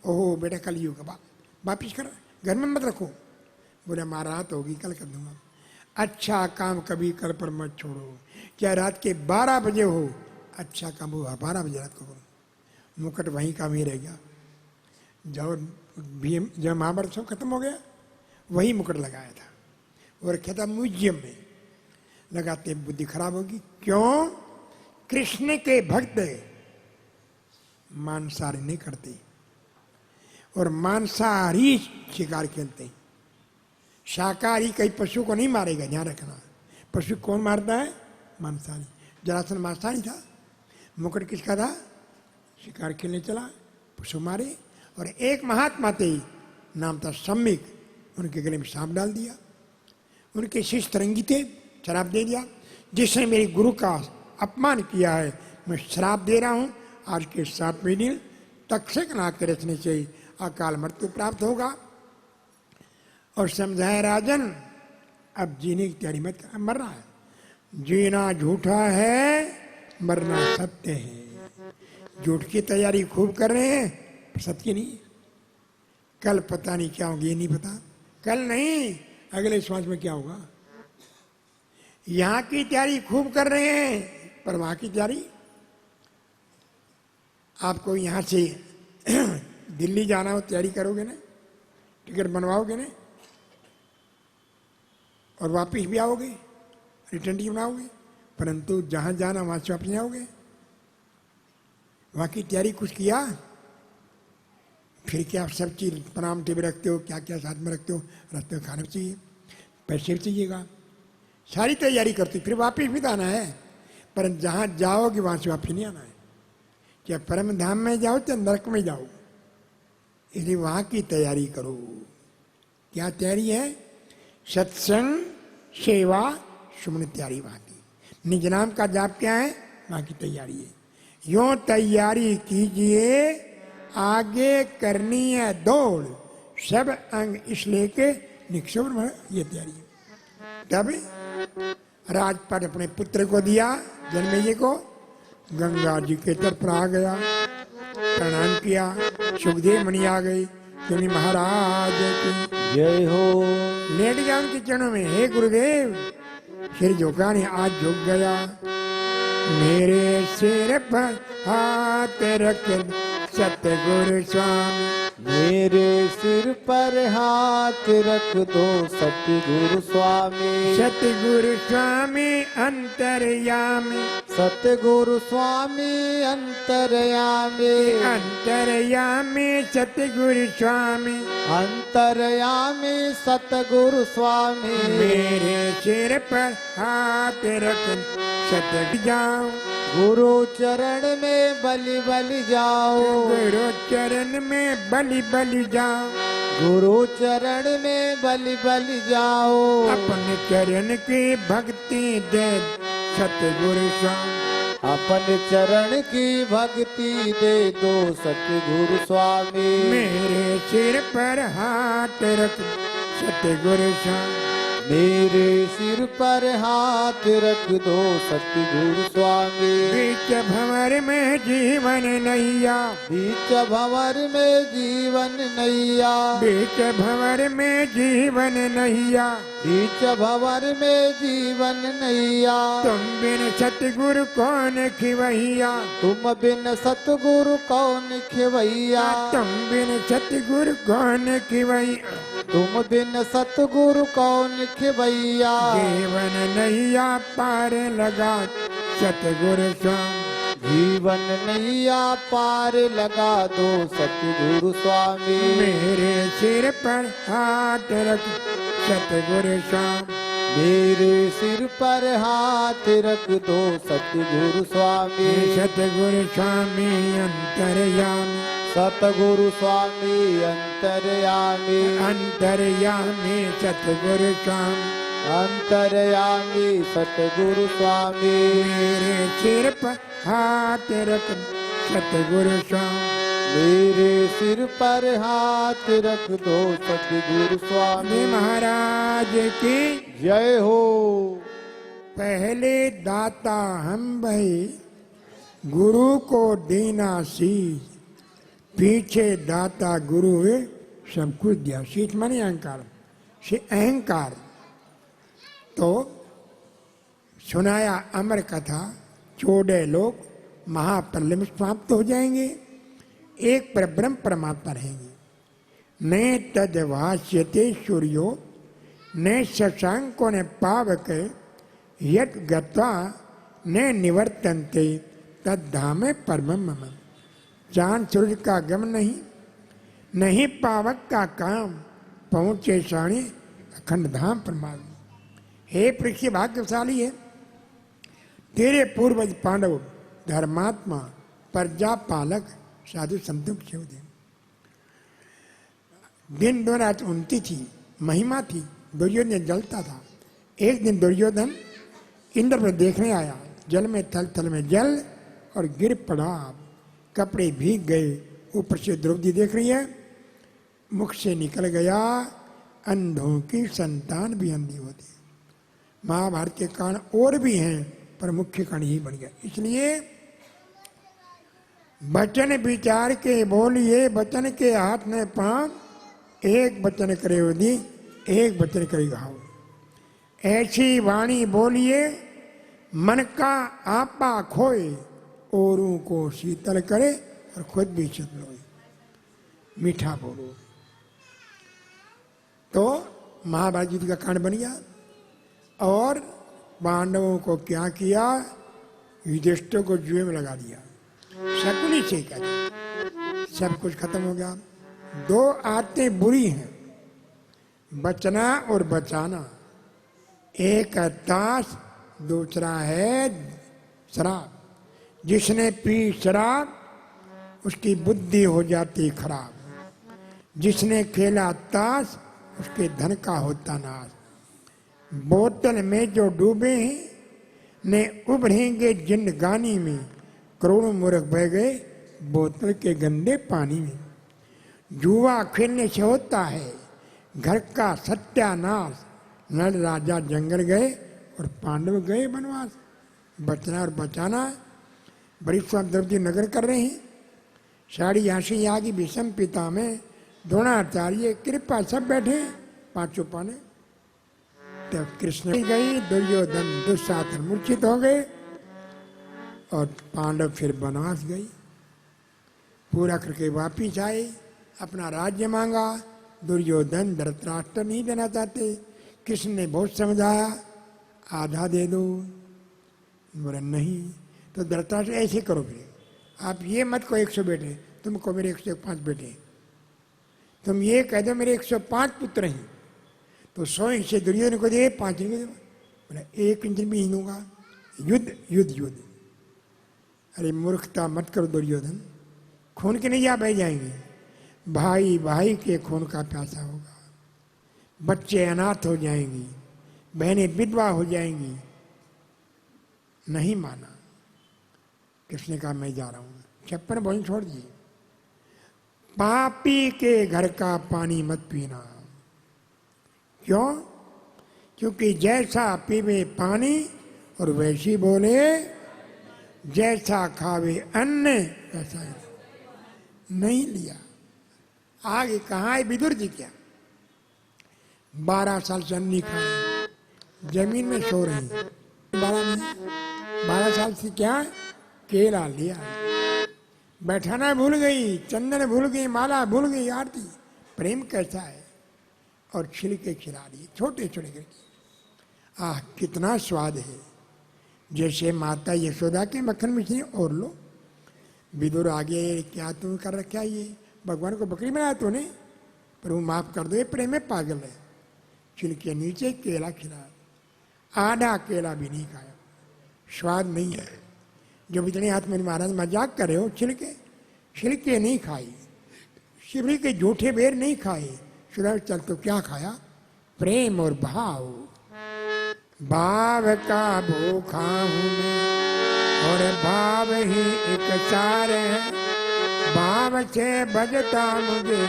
ओहो बेटा कलयुग का वापिस कर, घर में मत रखो। बोले माँ रात होगी कल कर दूंगा। अच्छा काम कभी कर पर मत छोड़ो, क्या रात के 12 बजे हो, अच्छा काम हो 12 बजे रात को करो। मुकुट वहीं का वहीं रह गया। जब महाभारत सब खत्म हो गया, वही मुकुट लगाया था और रखा था म्यूजियम में। लगाते बुद्धि खराब होगी। क्यों? कृष्ण के भक्त मांसाहारी नहीं करते और मांसाहारी शिकार खेलते। शाकाहारी कई पशु को नहीं मारेगा, ध्यान रखना। पशु कौन मारता है? मांसाहारी। जरासंध मांसाहारी था। मुकुट किसका था? शिकार खेलने चला, पशु मारे। और एक महात्मा थे, नाम था सम्मिक, उनके गले में सांप डाल दिया। उनके शिष्य तरंगी थे, शराब दे दिया, जिसने मेरे गुरु का अपमान किया है, मैं श्राप दे रहा हूं, आज के 7वें दिन तक्षक नाग के रचने से अकाल मृत्यु प्राप्त होगा। और समझाया राजन अब जीने की तैयारी मत कर, मरना है। जीना झूठा है, मरना सत्य है। झूठ की तैयारी खूब कर रहे हैं, सत्य नहीं। कल पता नहीं क्या होगा, ये नहीं पता। कल नहीं, अगले श्वास में क्या होगा। यहां की तैयारी खूब कर रहे हैं, पर वहां की तैयारी, आपको यहां से दिल्ली जाना हो, तैयारी करोगे ना, टिकट बनवाओगे ना, और वापिस भी आओगे, रिटर्न टिकट बनाओगे, परंतु जहां जाना वहां से वापिस नहीं आओगे। वहां की तैयारी कुछ किया, फिर क्या सब चीज प्रणाम टेबल रखते हो, क्या क्या साथ में रखते हो, रास्ते में खाना भी चाहिए, पैसे भी चाहिएगा, सारी तैयारी करते, फिर वापिस भी तो आना है। पर जहां जाओगे वहां से वापिस नहीं आना है। क्या परम धाम में जाओ चाहे नरक में जाओ, इसलिए वहां की तैयारी करो। क्या तैयारी है? सत्संग, सेवा, सुमन तैयारी वहां की। निज नाम का जाप क्या है? वहां की तैयारी है। यो तैयारी कीजिए, आगे करनी है दौड़, सब अंग इसलिए के निक्षोभ, ये तैयारी है। तब राजपाट अपने पुत्र को दिया, जन्मेजय को, गंगा जी के तट पर आ गया, प्रणाम किया, सुखदेव मुनि आ गई, तुम्हें महाराज की जय हो। लेट गया उनके चरणों में, हे गुरुदेव। सिर झुका नहीं, आज झुक गया। मेरे सिर पर हाथ रख सतगुरु स्वामी, मेरे सिर पर हाथ रख दो सतगुरु स्वामी। सतगुरु स्वामी अंतर्यामी, सतगुरु स्वामी अंतर्यामी, अंतर्यामी सतगुरु स्वामी, अंतर्यामी सतगुरु स्वामी। मेरे सिर पर हाथ रख सतग जाओ, गुरु चरण में बलि बलि जाओ, गुरु चरण में बलि बलि जाओ, गुरु चरण में बलि बलि जाओ। अपने चरण की भक्ति दे सतगुरु स्वामी, अपन चरण की भक्ति दे दो सतगुरु स्वामी। मेरे सिर पर हाथ रख सतगुरु स्वामी, मेरे सिर पर हाथ रख दो सतगुरु स्वामी। बीच भंवर में जीवन नैया, बीच भंवर में जीवन नैया, बीच भंवर में जीवन नैया, बीच भंवर में जीवन नैया। तुम बिन सतगुरु कौन खिवैया, तुम बिन सतगुरु कौन खिवैया, तुम बिन सतगुरु कौन खिवैया, तुम बिन सतगुरु कौन खिवैया। जीवन नैया पार लगा सतगुरु स्वामी। जीवन नैया पार लगा दो सतगुरु स्वामी। मेरे सिर पर हाथ रख सतगुरु स्वामी। मेरे सिर पर हाथ रख दो सतगुरु स्वामी। सतगुरु स्वामी अंतर्यामी, सतगुरु स्वामी अंतर्यामी, अंतर्यामी सतगुरु स्वामी। अंतर्यामी सतगुरु स्वामी। मेरे सिर पर हाथ रख सतगुरु स्वामी। मेरे सिर पर हाथ रख दो सतगुरु स्वामी। महाराज की जय हो। पहले दाता हम भई, गुरु को देना शीश। पीछे दाता गुरु है, सब कुछ दिया। शीश माने अहंकार, से अहंकार। तो सुनाया अमर कथा, 14 लोग महाप्रलय में समाप्त हो जाएंगे, एक पर ब्रह्म परमात्मा रहेंगे। न तद भाष्यते सूर्यो न शशांको न पावक यत गत्वा न निवर्तन्ते तद धाम परमम मम। चांद सूर्य का गम नहीं, नहीं पावक का काम, पहुंचे साणी अखंड धाम परमात्मा। हे पृथ्वी भाग्यशाली है, तेरे पूर्वज पांडव धर्मात्मा प्रजा पालक साधु संतों की सेवा। दिन 2 रात उनती थी, महिमा थी। दुर्योधन जलता था। एक दिन दुर्योधन इंद्र पर देखने आया, जल में थल थल में जल और गिर पड़ा, कपड़े भीग गए। ऊपर से द्रौपदी देख रही है, मुख से निकल गया, अंधों की संतान भी अंधी होती। महाभारत के कारण और भी हैं, पर मुख्य कारण यही बन गया। इसलिए वचन विचार के बोलिए, वचन के हाथ में पांव, एक वचन करे उदी, एक वचन करे घाव। ऐसी वाणी बोलिए, मन का आपा खोए, औरों को शीतल करे और खुद भी शीतल हो। मीठा बोलो। तो महाभारत युद्ध का कांड बन गया। और पांडवों को क्या किया, युधिष्ठिर को जुए में लगा दिया, शकुनी से कर, सब कुछ खत्म हो गया। 2 आदतें बुरी हैं, बचना और बचाना। एक है ताश, दूसरा है शराब। जिसने पी शराब उसकी बुद्धि हो जाती खराब, जिसने खेला ताश उसके धन का होता नाश। बोतल में जो डूबे हैं ने उभरेंगे जिंदगानी में, करोड़ों मूर्ख बह गए बोतल के गंदे पानी में। जुआ खेलने से होता है घर का सत्यानाश। नल राजा जंगल गए और पांडव गए वनवास। बचना और बचाना। बड़ी स्वामी द्रौपदी नगर कर रहे हैं। साड़ी आशी आगी भीषम पिता में, द्रोणाचार्य कृपा सब बैठे, 5 पाने। तब कृष्ण गई, दुर्योधन दुस्साहस मूर्छित हो गए और पांडव फिर वनवास गई। पूरा करके वापिस आए, अपना राज्य मांगा। दुर्योधन धृतराष्ट्र नहीं देना चाहते। कृष्ण ने बहुत समझाया, आधा दे दो, बोला नहीं। तो धृतराष्ट्र ऐसे करो, फिर आप ये मत को 100 बेटे, तुमको मेरे 105 बेटे, तुम ये कह दो मेरे 105 पुत्र हैं, तो 100 हिस्से दुर्योधन को दे, 5 इनको दे। बोला 1 इंच भी नहीं दूंगा। युद्ध युद्ध युद्ध। अरे मूर्खता मत करो दुर्योधन, खून के नहीं जा बह जाएंगे। भाई भाई के खून का प्यासा होगा, बच्चे अनाथ हो जाएंगी, बहनें विधवा हो जाएंगी। नहीं माना। कृष्ण ने कहा मैं जा रहा हूं, 56 भोजन छोड़ दिए। पापी के घर का पानी मत पीना। क्यों? क्योंकि जैसा पीवे पानी और वैसी बोले, जैसा खावे अन्न वैसा नहीं लिया। आगे कहाँ है विदुर जी? क्या 12 साल से अन्नी खाए, जमीन में सो रही, 12 साल से क्या केला लिया, बैठाना भूल गई, चंदन भूल गई, माला भूल गई, आरती। प्रेम कैसा है? और छिलके खिला दिए छोटे छोटे करके। आह कितना स्वाद है! जैसे माता यशोदा के मक्खन मिश्री और लो। विदुर आगे क्या तू कर रखा है? ये भगवान को बकरी बनाया तूने? प्रभु माफ कर दो, ये प्रेम में पागल है। छिलके नीचे केला खिलाया, आधा केला भी नहीं खाया, स्वाद नहीं है। जब इतने हाथ में महाराज मजाक कर रहे हो, छिलके नहीं खाई, शिवरी के जूठे बेर नहीं खाए। सुधा चल तो क्या खाया? प्रेम और भाव। भाव का भूखा हूं मैं और भाव ही एक सार है। भाव से बजता मुझे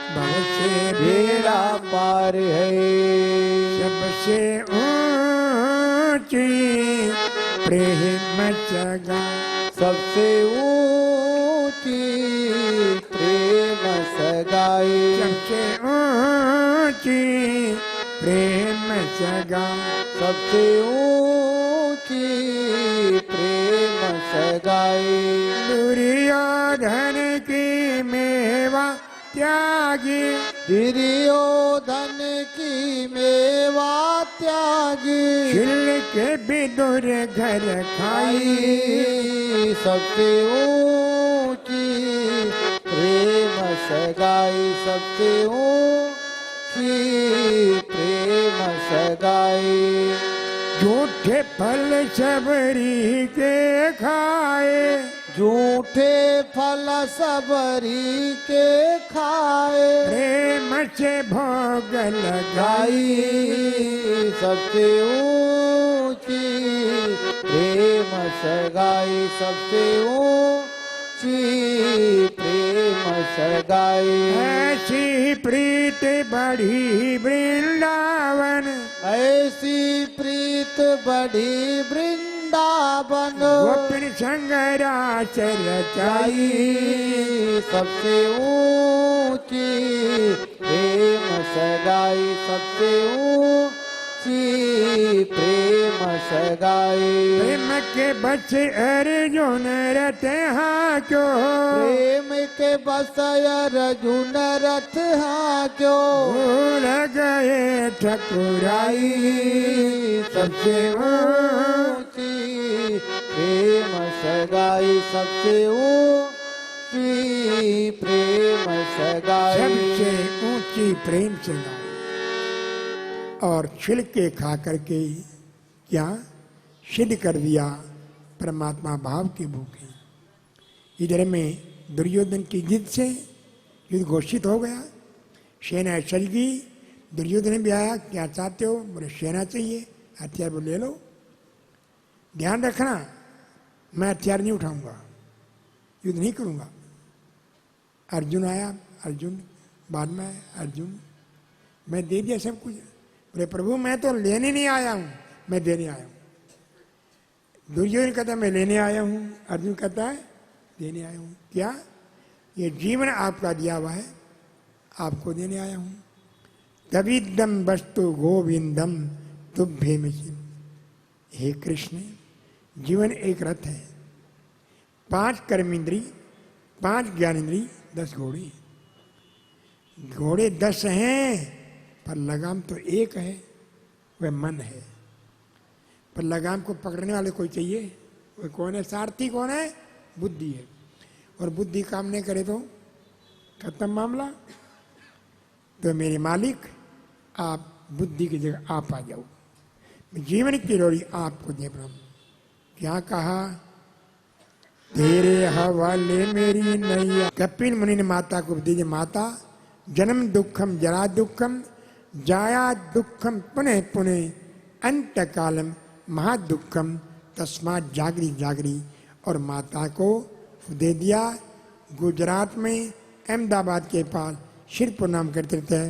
भाव से बेड़ा पार है। सबसे ऊंची प्रेम जगा, सबसे ऊंची प्रेम सगाई। सबसे ऊंची प्रेम जगा, सबसे ऊंची प्रेम सगाई। दुर्योधन की मेवा त्यागी, दुर्योधन की मेवा त्यागी। छिल के विदुर घर खाई। सबसे ऊंची प्रेम सगाई। सबसे ऊंची प्रेम सगाई। झूठे फल सबरी के खाए, झूठे फल सबरी के खाए। प्रेम से भोग लगाई। गाई सबसे ऊंची प्रेम सगाई। सबसे ऊंची प्रेम सगाई। ऐसी प्रीत बढ़ी वृंदावन, ऐसी प्रीत बढ़ी वृंदावन। गोपिन संगरास रचाई। सबसे ऊंची प्रेम सगाई। सबसे ऊंची प्रेम सगाई। प्रेम के बस अर्जुन रथ हाँ क्यों, प्रेम के बस अर्जुन रथ हाँ क्यों। भूल गए ठकुराई। सबसे ऊंची प्रेम सगाई। सबसे ऊंची प्रेम सगाई। सबसे ऊंची प्रेम सगाई। और छिलके खा करके क्या सिद्ध कर दिया परमात्मा भाव के भूखे। इधर में दुर्योधन की जिद से युद्ध घोषित हो गया, सेना चल गई। दुर्योधन भी आया, क्या चाहते हो? बोले सेना चाहिए, हथियार बोले ले लो। ध्यान रखना, मैं हथियार नहीं उठाऊंगा, युद्ध नहीं करूंगा। अर्जुन आया, अर्जुन बाद में आया, अर्जुन मैं दे दिया सब कुछ। बोले प्रभु मैं तो लेने नहीं आया हूं, मैं देने आया हूं। दुर्योधन कहता है मैं लेने आया हूं, अर्जुन कहता है देने आया हूं। क्या? ये जीवन आपका दिया हुआ है, आपको देने आया हूं। तविदम वस्तु गोविंदम तुभ्येम। हे कृष्ण, जीवन एक रथ है, 5 कर्मेंद्री, 5 ज्ञानेंद्री, 10 घोड़े। घोड़े 10 हैं पर लगाम तो एक है, वह मन है। पर लगाम को पकड़ने वाले कोई चाहिए, वह कौन है? सारथी कौन है? बुद्धि है। और बुद्धि काम नहीं करे तो खत्म मामला। तो मेरे मालिक आप बुद्धि की जगह आप आ जाओ, जीवन की लोरी आपको दे रहा हूं। क्या कहा? तेरे हवाले मेरी नैया। कपिल मुनि ने माता को दीजिए, माता जन्म दुखम जरा दुखम जाया दुखम पुनः पुनः अंत कालम महादुखम तस्मात् जागरी जागरी। और माता को दे दिया। गुजरात में अहमदाबाद के पास सिरपुर नाम करते थे,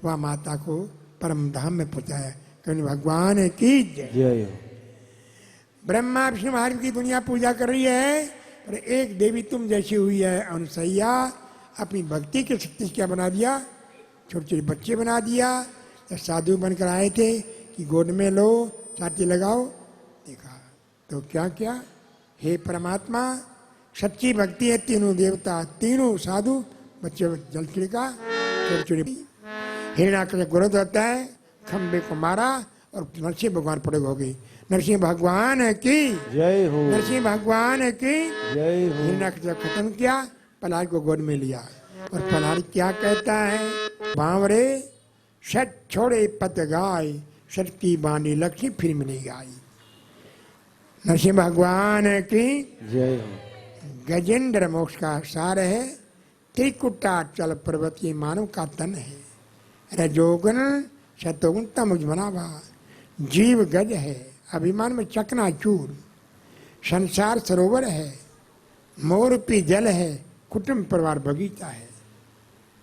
वह माता को परम धाम में पहुंचाया। कभी भगवान की जय। जय हो। ब्रह्मा विष्णु महादेव की दुनिया पूजा कर रही है, पर एक देवी तुम जैसी हुई है अनुसैया, अपनी भक्ति की शक्ति से क्या बना दिया, छोटे छोटे बच्चे बना दिया। जब साधु बनकर आए थे कि गोद में लो, छाती लगाओ, देखा तो क्या क्या, हे परमात्मा सच्ची भक्ति है, तीनों देवता तीनों साधु बच्चे जल छिड़का, छोटे छोटे हिरण्याकश क्रोध होता है, खंबे को मारा और नरसिंह भगवान प्रयोग हो गई। नरसिंह भगवान की जय हो। नरसिंह भगवान की जय हो। हिरण्याकश खत्म किया, प्रहलाद को गोद में लिया और प्रहलाद क्या कहता है, बावरे सच छोड़े पत गाय, सच की बानी लक्ष्मी फिर मिलेगी आई। नरसिंह भगवान की जय हो। गजेंद्र मोक्ष का सार है, त्रिकुटा चल पर्वत ये मानव का तन है। रजोगुण शतोगुण तमुज बनावा, जीव गज है अभिमान में चकनाचूर, संसार सरोवर है, मोर पी जल है, कुटुंब परिवार बगीचा है।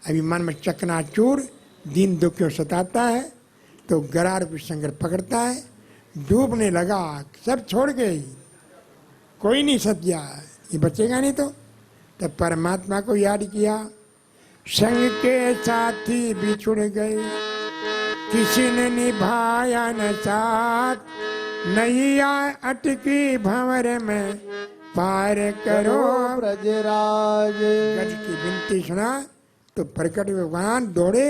अभिमान में चकनाचूर, दीन दुखियों सताता है तो गरार को संगर पकड़ता है, डूबने लगा सब छोड़ गई, कोई नहीं सत्या, ये बचेगा नहीं तो। तब परमात्मा को याद किया, संग के साथी बिछुड़ गए, किसी ने निभाया न साथ, नैया अटकी भंवर में पार करो ब्रजराज। गज की विनती सुना तो प्रकट भगवान दौड़े,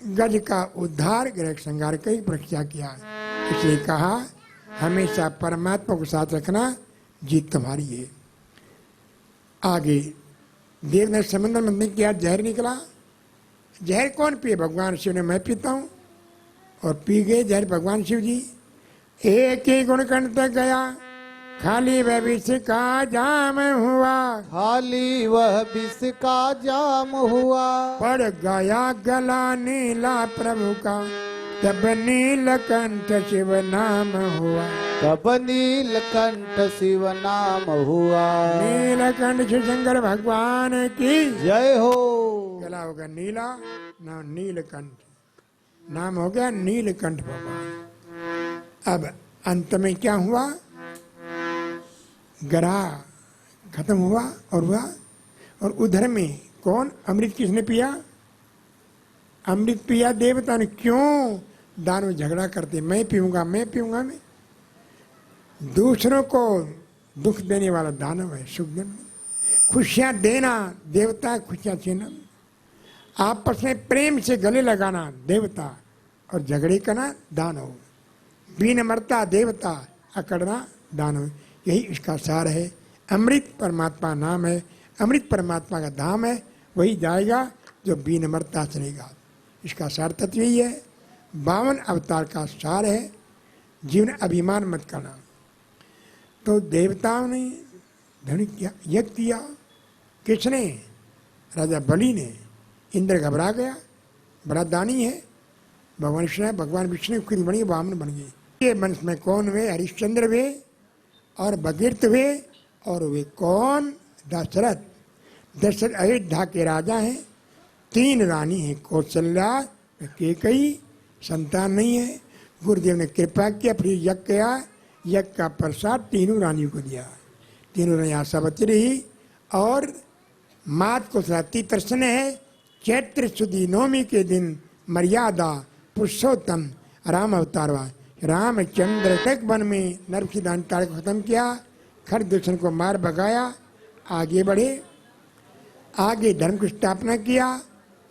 गज का उद्धार ग्रह संहार की प्रतीक्षा किया। इसलिए कहा हमेशा परमात्मा को साथ रखना, जीत तुम्हारी है। आगे देव ने समुद्र में किया, जहर निकला। जहर कौन पिए, भगवान शिव ने, मैं पीता हूँ। और पी गए जहर भगवान शिव जी। एक ही गुणकंठ तक गया, खाली वह विष का जाम हुआ, खाली वह विष का जाम हुआ, पड़ गया गला नीला प्रभु का, तब नीलकंठ शिव नाम हुआ। तब नीलकंठ शिव नाम हुआ। नीलकंठ शिव शंकर भगवान की जय हो। गला होगा नीला, नाम नीलकंठ, नाम हो गया नीलकंठ भगवान। अब अंत में क्या हुआ, गरा खत्म हुआ और उधर में कौन, अमृत किसने पिया, अमृत पिया देवता ने। क्यों, दानव झगड़ा करते, मैं पीऊंगा मैं पीऊंगा मैं। दूसरों को दुख देने वाला दानव है सुखदेव। खुशियां देना देवता, खुशियां छीनना, आपस में प्रेम से गले लगाना देवता, और झगड़े करना दानव। विनम्रता देवता, अकड़ना दानव। यही इसका सार है। अमृत परमात्मा नाम है, अमृत परमात्मा का धाम है, वही जाएगा जो विनम्रता चलेगा। इसका सार तत्व यही है। 52 अवतार का सार है, जीवन अभिमान मत करना। तो देवताओं ने धन किया, यज्ञ किया, किसने, राजा बलि ने। इंद्र घबरा गया, बड़ा दानी है, भगवान विष्णु खुद बनी, ब्राह्मण बन गए। ये वंश में कौन हुए, हरिश्चंद्र हुए और भगीरथ हुए, और वे कौन, दशरथ। दशरथ अयोध्या के राजा हैं, 3 रानी हैं, कौशल्या, कैकेयी, संतान नहीं है। गुरुदेव ने कृपा किया, फिर यज्ञ किया, यज्ञ का प्रसाद 3 रानियों को दिया। 3 रानी आशावती रही। और मात को सती प्रश्न है, चैत्र सुदी नवमी के दिन मर्यादा पुरुषोत्तम राम अवतार हुआ। रामचंद्र तक वन में नरसिंह ताल को खत्म किया, खरदूषण को मार भगाया, आगे बढ़े, आगे धर्म की स्थापना किया।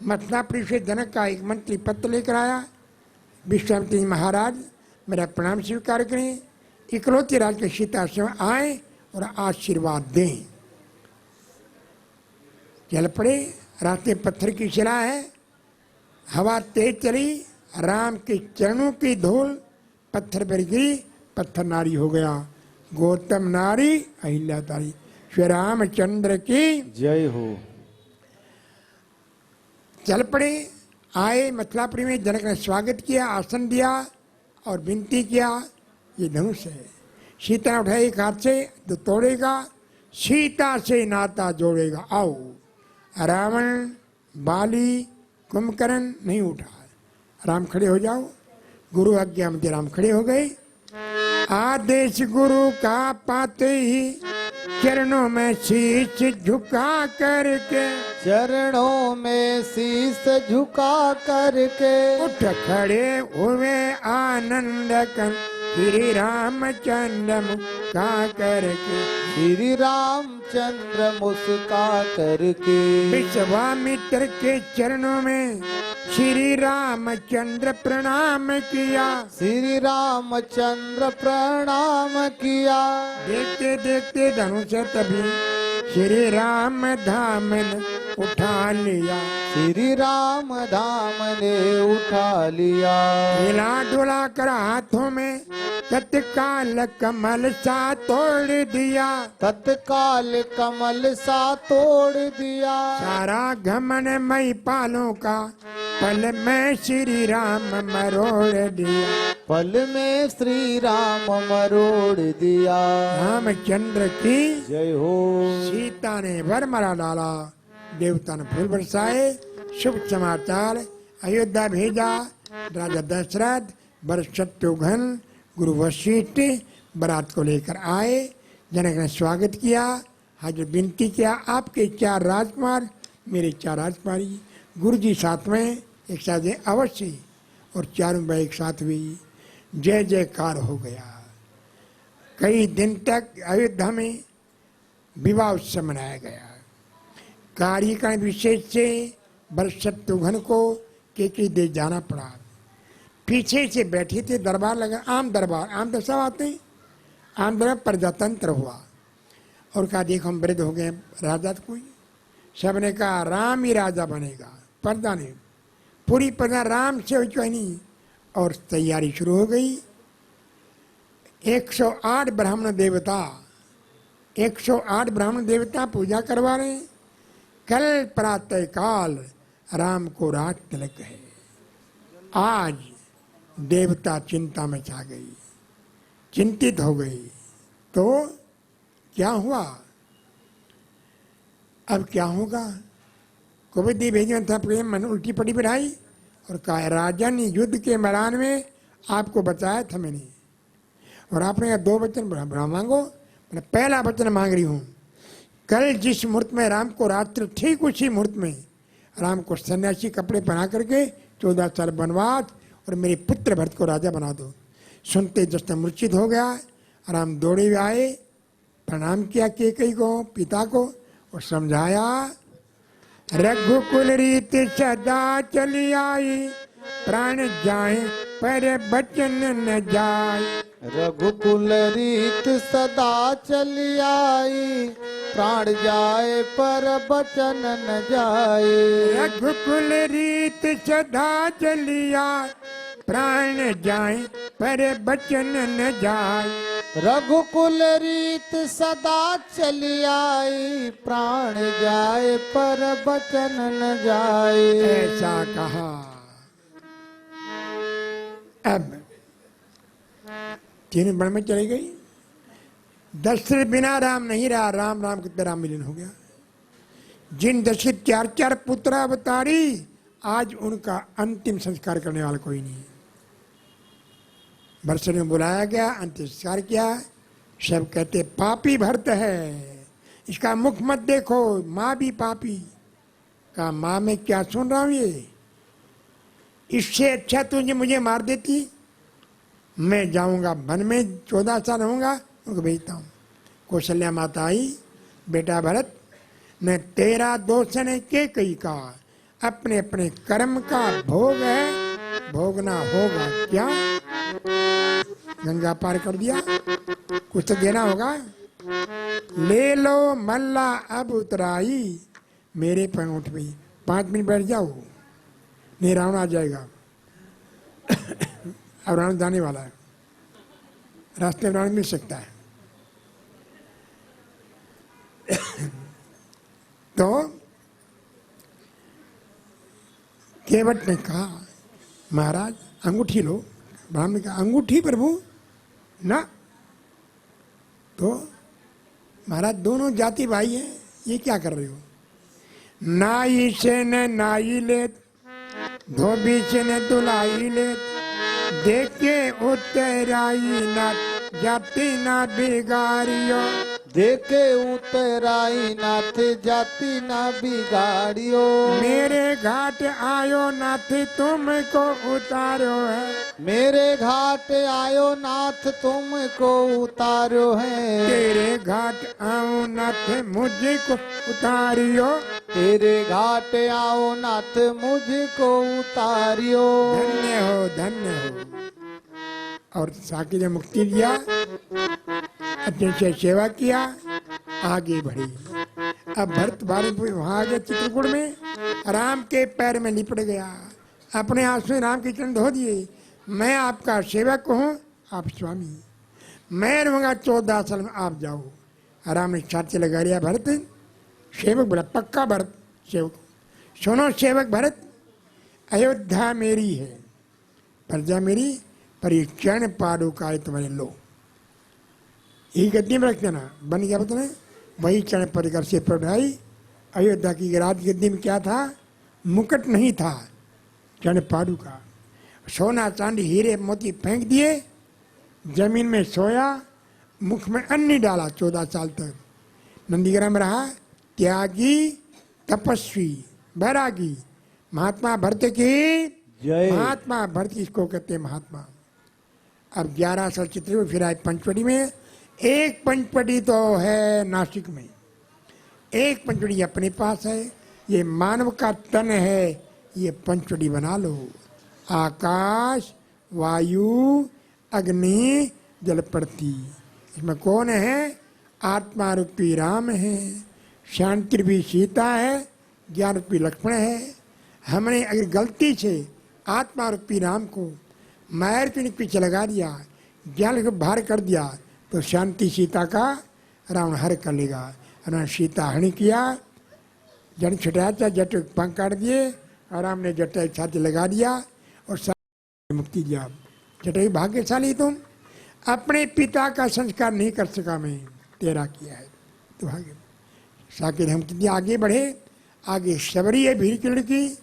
मथुरापुरी से जनक का एक मंत्री पत्र लेकर आया, विश्वामित्र जी महाराज मेरा प्रणाम स्वीकार करें, इकलौती राज के सीता से आए और आशीर्वाद दें। चल पड़े, रास्ते पत्थर की शिला है, हवा तेज चली, राम के चरणों की धूल पत्थर पर गिरी, पत्थर नारी हो गया। गौतम नारी अहिल्या तारी। श्री रामचंद्र की जय हो। चल पड़े, आए मथुरापुरी में, जनक ने स्वागत किया, आसन दिया और विनती किया, ये धनुष है, सीता उठाए एक हाथ से तो तोड़ेगा, सीता से नाता जोड़ेगा। आओ, रावण, बाली, कुंभकर्ण नहीं उठा, राम खड़े हो जाओ, गुरु आज्ञामती राम खड़े हो गए। आदेश गुरु का पाते ही चरणों में शीश झुका करके, चरणों में शीस झुका करके, उठ खड़े हुए आनंद कन श्री रामचंद्र मुस्का करके, श्री रामचंद्र मुस्का करके, विश्वामित्र के चरणों में श्री रामचंद्र प्रणाम किया, श्री रामचंद्र प्रणाम किया। देखते देखते धनुष तभी श्री राम धाम ने उठा लिया, श्री राम धाम ने उठा लिया। हिला डुला कर हाथों में तत्काल कमल सा तोड़ दिया, तत्काल कमल सा तोड़ दिया। सारा घमन मई पालों का पल में श्री राम मरोड़ दिया, पल में श्री राम मरोड़ दिया। रामचंद्र की जय हो। सीता ने वर मरा डाला, देवता ने फूल बरसाए, शुभ समाचार अयोध्या भेजा। राजा दशरथ वर शत्रुघ्न गुरु वशिष्ठ बारात को लेकर आए। जनक ने स्वागत किया, हाजिर विनती किया, आपके 4 राजकुमार, मेरे 4 राजकुमारी। गुरु जी साथ में एक साथ अवश्य, और चारों भाई एक साथ हुई। जय जयकार हो गया। कई दिन तक अयोध्या में विवाह उत्सव मनाया गया। कार्यक्रम विशेष से शत्रुघ्न को केकई दे जाना पड़ा। पीछे से बैठे थे, दरबार लगा, आम दरबार, आम दरबार सब आते हैं। आम दरबार प्रजातंत्र हुआ और कहा देखो हम वृद्ध हो गए, राजा तो कोई। सबने कहा राम ही राजा बनेगा। प्रजा ने पूरी प्रजा राम से हुई कोई नहीं, और तैयारी शुरू हो गई। 108 ब्राह्मण देवता, 108 ब्राह्मण देवता पूजा करवा रहे। कल प्रातः काल राम को रात तिलक है। आज देवता चिंता में छा गई, चिंतित हो गई। तो क्या हुआ, अब क्या होगा? कुबेर भेजना था, प्रेम मन उल्टी पड़ी बढ़ाई और कहा राजन युद्ध के मैदान में आपको बचाया था मैंने, और आपने कहा 2 वचन मांगो। मैं पहला वचन मांग रही हूँ, कल जिस मुहूर्त में राम को रात्रि, ठीक उसी मुहूर्त में राम को सन्यासी कपड़े पहना करके 14 साल वनवास और मेरे पुत्र भरत को राजा बना दो। सुनते दशरथ मूर्छित हो गया। राम दौड़े हुए आए, प्रणाम किया केकई को, पिता को, और समझाया रघुकुल रीत सदा चली आई, प्राण जाए पर बचन न जाए। रघुकुल रीत सदा चली आई, प्राण जाए पर बचन न जाए। रघुकुल रीत सदा चली आई, प्राण जाए पर बचन न जाए। रघुकुल रीत सदा चली आई, प्राण जाए पर बचन न जाए। ऐसा कहा। अब 3 वन में चली गई। दशरथ बिना राम नहीं रहा, राम राम कितना राम मिलन हो गया। जिन दशरथ 4 पुत्र अवतारी, आज उनका अंतिम संस्कार करने वाला कोई नहीं। वर्ष में बुलाया गया, अंतिम संस्कार किया। सब कहते पापी भरत है, इसका मुख मत देखो, माँ भी पापी। कहा माँ मैं क्या सुन रहा हूँ ये, इससे अच्छा तुझे मुझे मार देती। मैं जाऊंगा वन में, 14 साल रहूंगा, उनको भेजता हूँ। कौशल्या माता आई, बेटा भरत न तेरा दोष ने के कही का, अपने अपने कर्म का भोग है, भोगना होगा क्या। गंगा पार कर दिया, कुछ तो देना होगा। ले लो मल्ला अब उतराई, मेरे पर उठ गई। 5 मिनट बैठ जाओ, नहीं रावण आ जाएगा। अब रावण जाने वाला है, रास्ते में रावण मिल सकता है। तो केवट ने कहा महाराज अंगूठी लो। ब्राह्मण ने कहा अंगूठी प्रभु ना। तो महाराज दोनों जाति भाई हैं, ये क्या कर रहे हो। नाई से न नाई ले, धोबी से न धुलाई ले, देखे उतराई ना जाति ना बिगाड़ियो, देखे उतराई नाथ जाति ना बिगाड़ियो। मेरे घाट आयो नाथ तुमको उतारो है, मेरे घाट आयो नाथ तुमको उतारो है। तेरे घाट आओ नाथ मुझको उतारियो, तेरे घाट आओ नाथ मुझको उतारियो। धन्य हो धन्य हो। और साकी ने मुक्ति दिया, अच्छे से सेवा किया, आगे बढ़ी। अब भरत भारत वहां आ गया चित्रकूट में, राम के पैर में लिपट गया, अपने हाथ से राम के चरण धो दिए। मैं आपका सेवक हूँ, आप स्वामी, मैं रहूंगा 14 साल में, आप जाओ। राम ने छाती लगा लिया, भरत सेवक बोला, पक्का भरत सेवक। सुनो सेवक भरत, अयोध्या मेरी है, प्रजा मेरी, पर ये चरण पादुका तुम्हारे लो, यही गद्दी में रख देना। बन गया पता नहीं, वही चरण पद से पढ़ाई। अयोध्या की राज गद्दी में क्या था? मुकुट नहीं था, चरण पादुका। सोना चांदी हीरे मोती फेंक दिए, जमीन में सोया, मुख में अन्न डाला 14 साल तक। नंदीग्राम रहा, त्यागी तपस्वी बैरागी, महात्मा भरत की जय। महात्मा भरत इसको कहते हैं महात्मा। अब 11 साल चित्रकूट, फिर आए पंचवटी में। एक पंचवटी तो है नासिक में, एक पंचवटी अपने पास है। ये मानव का तन है, ये पंचवटी बना लो। आकाश, वायु, अग्नि, जल पृथ्वी, इसमें कौन है? आत्मा रूपी राम है, शांति रूपी सीता है, ज्ञान रूपी लक्ष्मण है। हमने अगर गलती से आत्मा रूपी राम को मायर के पीछे लगा दिया, ज्ञान को बाहर कर दिया, तो शांति सीता का रावण हर कर लेगा। उन्होंने सीता हरण किया, जन छुटाया था, जट पंख काट दिए, और राम ने जट छाती लगा दिया और मुक्ति दिया। जटायु भाग्यशाली तुम, अपने पिता का संस्कार नहीं कर सका, मैं तेरा किया है तो भाग्य। साकेत हम कितनी आगे बढ़े, आगे शबरी है, भीड़ की लड़की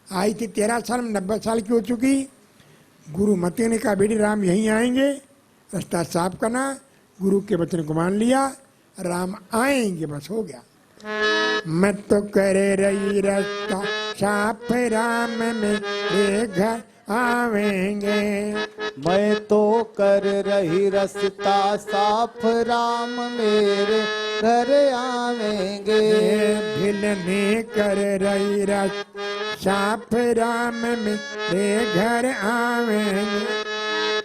आई थी 13 साल में, 90 साल की हो चुकी। गुरु मते ने कहा, बेटी राम यहीं आएंगे, रास्ता साफ करना। गुरु के वचन को मान लिया, राम आएंगे, बस हो गया। मैं तो करे रही रास्ता साफ, राम मेरे घर आवेंगे। मैं तो कर रही रास्ता साफ, राम मेरे घर आवेंगे। भिलने कर रही रास्ता साफ, राम मेरे घर आवेंगे।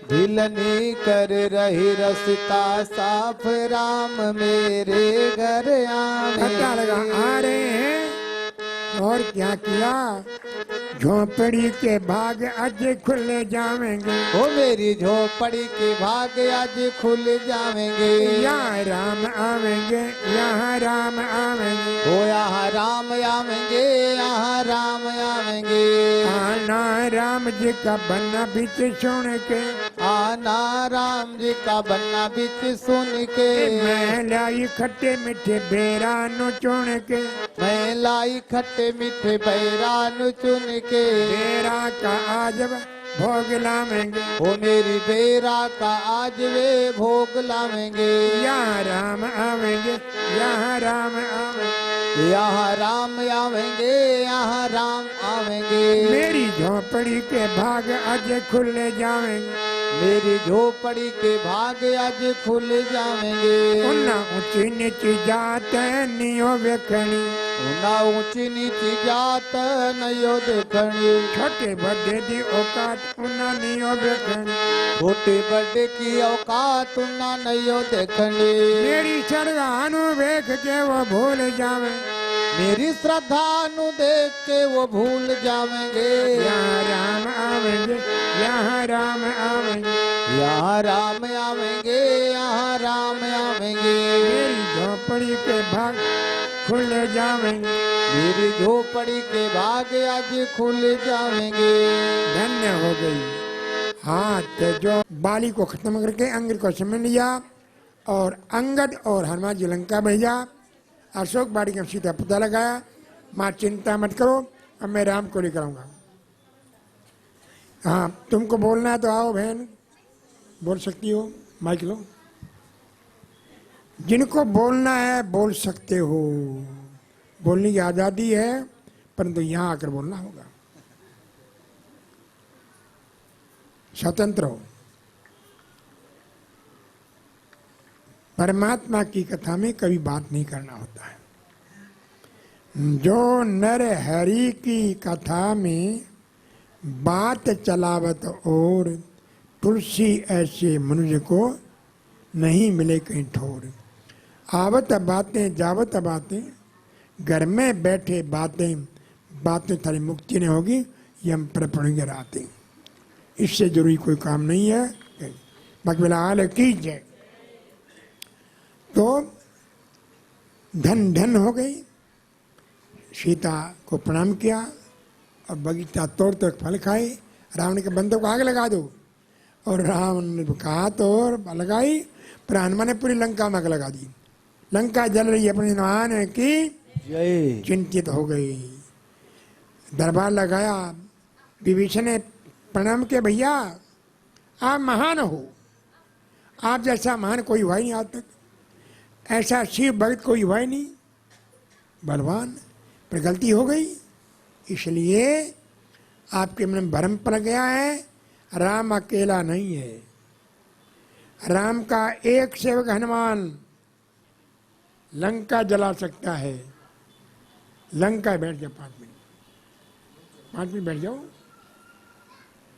भिलनी कर रही रास्ता साफ, राम मेरे घर पता लगा आवेंगे। आ रहे हैं, और क्या किया? झोपड़ी के भाग आज खुल जावेंगे। ओ मेरी झोपड़ी के भाग आज खुल जावेंगे। यहाँ राम आवेंगे, यहाँ राम आवेंगे। ओ यहाँ राम आवेंगे, यहाँ राम आवेंगे। आना राम जी का बन्ना बीच सुन के, आना राम जी का बन्ना बीच सुन के। मैं लाई खट्टे मीठे बेरा नु चुन के। मैं लाई खट्टे मीठे बैरान चुन के। बेरा का आज भोग लावेंगे। ओ मेरी बेरा का आज वे भोग लावेंगे। यहाँ राम आवेंगे, यहाँ राम आवेंगे। यहाँ राम आवेंगे, यहाँ राम आवेंगे। मेरी झोपड़ी के भाग आज खुल जावेंगे। मेरी झोपड़ी के भाग आज खुल जावेंगे। उन्ना ऊंची नीची जात नियो वेखनी। ना ऊंची नीची जात नयो देखनी। छोटे बड़े दी औकात उन्ना नियो वेखनी। छोटे बड़े की औकात ना नयो देखनी। मेरी श्रद्धानु वेख के वो भूल जावे। मेरी श्रद्धा नु देख के वो भूल जावेंगे। यहाँ राम आवेंगे, यहाँ राम आवेंगे। यहाँ राम आवेंगे, यहाँ राम आवेंगे। मेरी झोपड़ी के भाग खुल जावेंगे। मेरी झोपड़ी के भाग आज खुल जावेंगे। धन्य हो गई। हाथ जो बाली को खत्म करके अंगद को समझ लिया, और अंगद और हनुमान जी लंका भेजा। अशोक बाड़ी का सीधा पता लगाया। माँ चिंता मत करो, अब मैं राम को लेकर आऊंगा। हाँ, तुमको बोलना है तो आओ बहन, बोल सकती हो, माइक लो। जिनको बोलना है बोल सकते हो, बोलने की आज़ादी है, परंतु यहाँ आकर बोलना होगा, स्वतंत्र हो। परमात्मा की कथा में कभी बात नहीं करना होता है। जो नर हरि की कथा में बात चलावत और तुलसी ऐसे मनुष्य को नहीं मिले कहीं ठोर। आवत बातें जावत बातें, घर में बैठे बातें, बातें थारी मुक्ति नहीं होगी, यम पर पड़ेंगे रातें। इससे जरूरी कोई काम नहीं है। भगवान की जय। तो धन धन हो गई, सीता को प्रणाम किया और बगीचा तोड़ तोड़ फल खाए। रावण के बंदों को आग लगा दो, और रावण ने कहा तो लगाई, पर हनुमान ने पूरी लंका में आग लगा दी। लंका जल रही, अपने हनुमान की चिंतित हो गई। दरबार लगाया, विभीषण ने प्रणाम किया, भैया आप महान हो, आप जैसा महान कोई हुआ ही नहीं आज तक, ऐसा शिव भक्त कोई हुआ ही नहीं, बलवान, पर गलती हो गई, इसलिए आपके मन में भ्रम पड़ गया है। राम अकेला नहीं है, राम का एक सेवक हनुमान लंका जला सकता है। लंका बैठ जाओ 5 मिनट, 5 मिनट बैठ जाओ।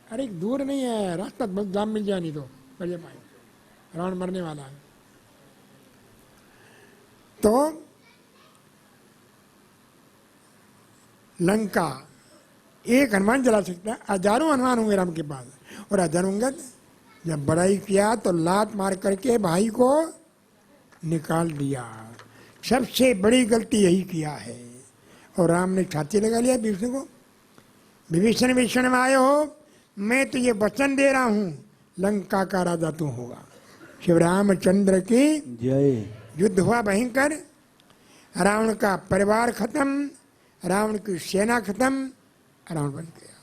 अरे दूर नहीं है, रास्ता बहुत जाम मिल जाए, नहीं तो बैठ जाए, रावण मरने वाला है। तो लंका एक हनुमान जला सकता है, हजारों हनुमान होंगे राम के पास, और हजारों अंगद। जब बड़ाई किया तो लात मार करके भाई को निकाल दिया। सबसे बड़ी गलती यही किया है। और राम ने छाती लगा लिया विभीषण को, विभीषण विषण में आए हो, मैं तुझे वचन दे रहा हूं, लंका का राजा तू होगा। शिव रामचंद्र की जय। युद्ध हुआ भयंकर, रावण का परिवार खत्म, रावण की सेना खत्म, रावण बन गया।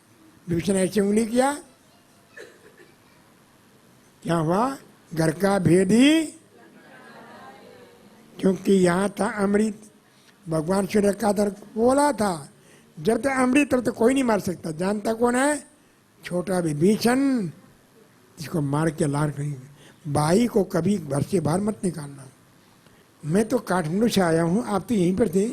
विभीषण ऐसे उंगली किया, क्या हुआ? घर का भेदी, क्योंकि यहाँ था अमृत। भगवान श्री एकादश बोला था, जब तक अमृत तब तक कोई नहीं मार सकता। जानता कौन है? छोटा विभीषण, जिसको मार के लार नहीं। भाई को कभी घर से बाहर मत निकालना। मैं तो काठमांडू से आया हूँ, आप तो यहीं पर थे,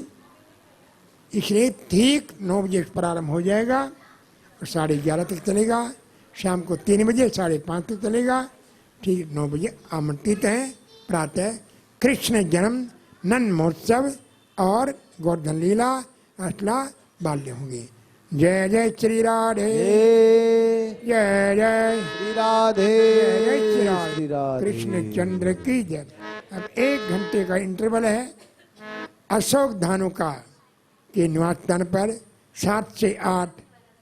इसलिए ठीक 9 बजे प्रारंभ हो जाएगा और 11:30 तक चलेगा। शाम को 3 बजे 5:30 तक चलेगा। ठीक 9 बजे आमंत्रित हैं। प्रातः कृष्ण जन्म, नंद महोत्सव और गोवर्धन लीला, अष्टला बाल्य होंगे। जय जय श्री राधे, जय जय श्री राधे, जय श्री राधे, श्री राधे। कृष्ण चंद्र की जय। अब 1 घंटे का इंटरवल है। अशोक धानुका के निवास स्थान पर 7 से 8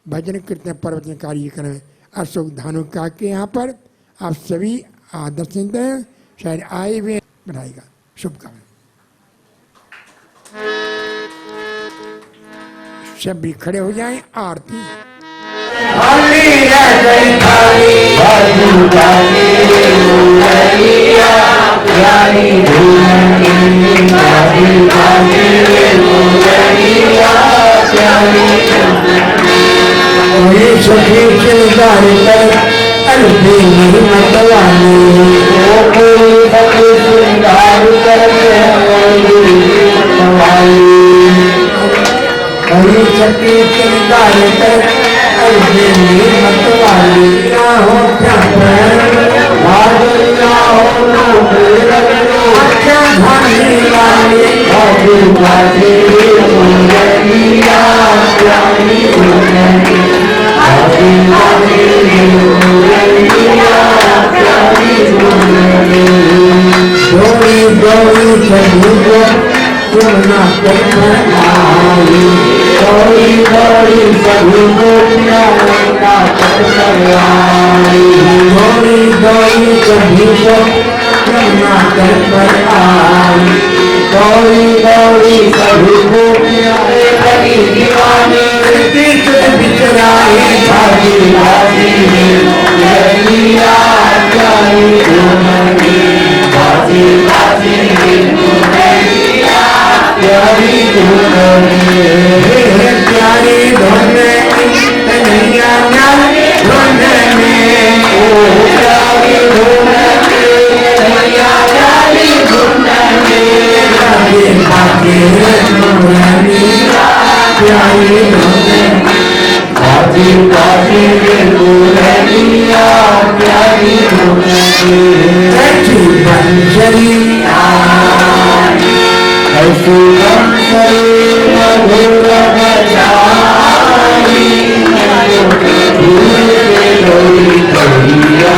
भजन कीर्तन प्रवचन कार्यक्रम है। अशोक धानुका के यहाँ पर आप सभी दर्शन दें, शायद आए हुए बनाएगा। शुभकामना। सब भी खड़े हो जाएं, आरती। दीवानी प्यारी धुन कन्हैया प्यारी धुन में ओ प्यारी धुन कन्हैया प्यारी धुन में राधे बाके दुल्हनिया प्यारी धुन बाके बाके दुल्हनिया प्यारी धुन ऐसी बंजरिया ऐसी बंजरिया मधुर बजाई लोरी करिया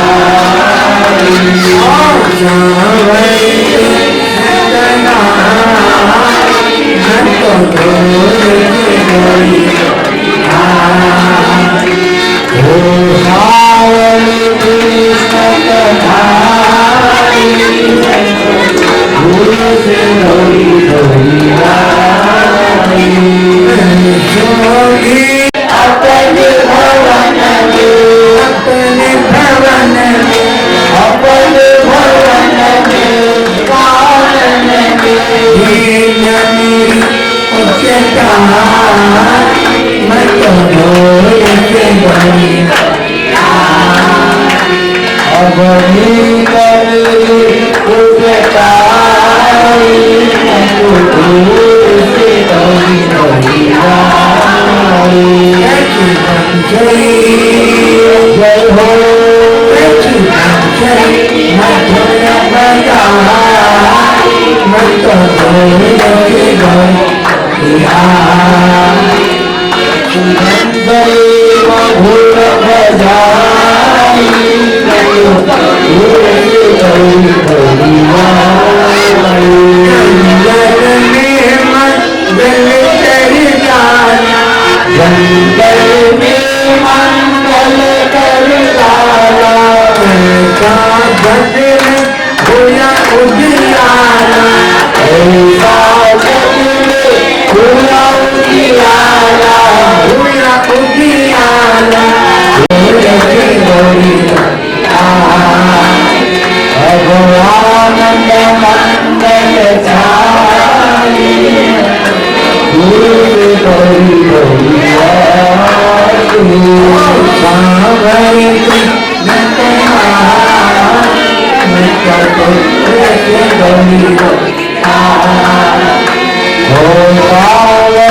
अपने भवन में अपने भवन में अपने भवन में पालन में उच्चता मैं तो से बनी अब कर उच्चता मैं तो से बनी जय हो मधुर बजाई जंगल में मंगल कर लाला ऐसा जग में हुआ उजियारा ऐसा जग में हुआ उजियारा अब आनंद मंगल छाई Oh,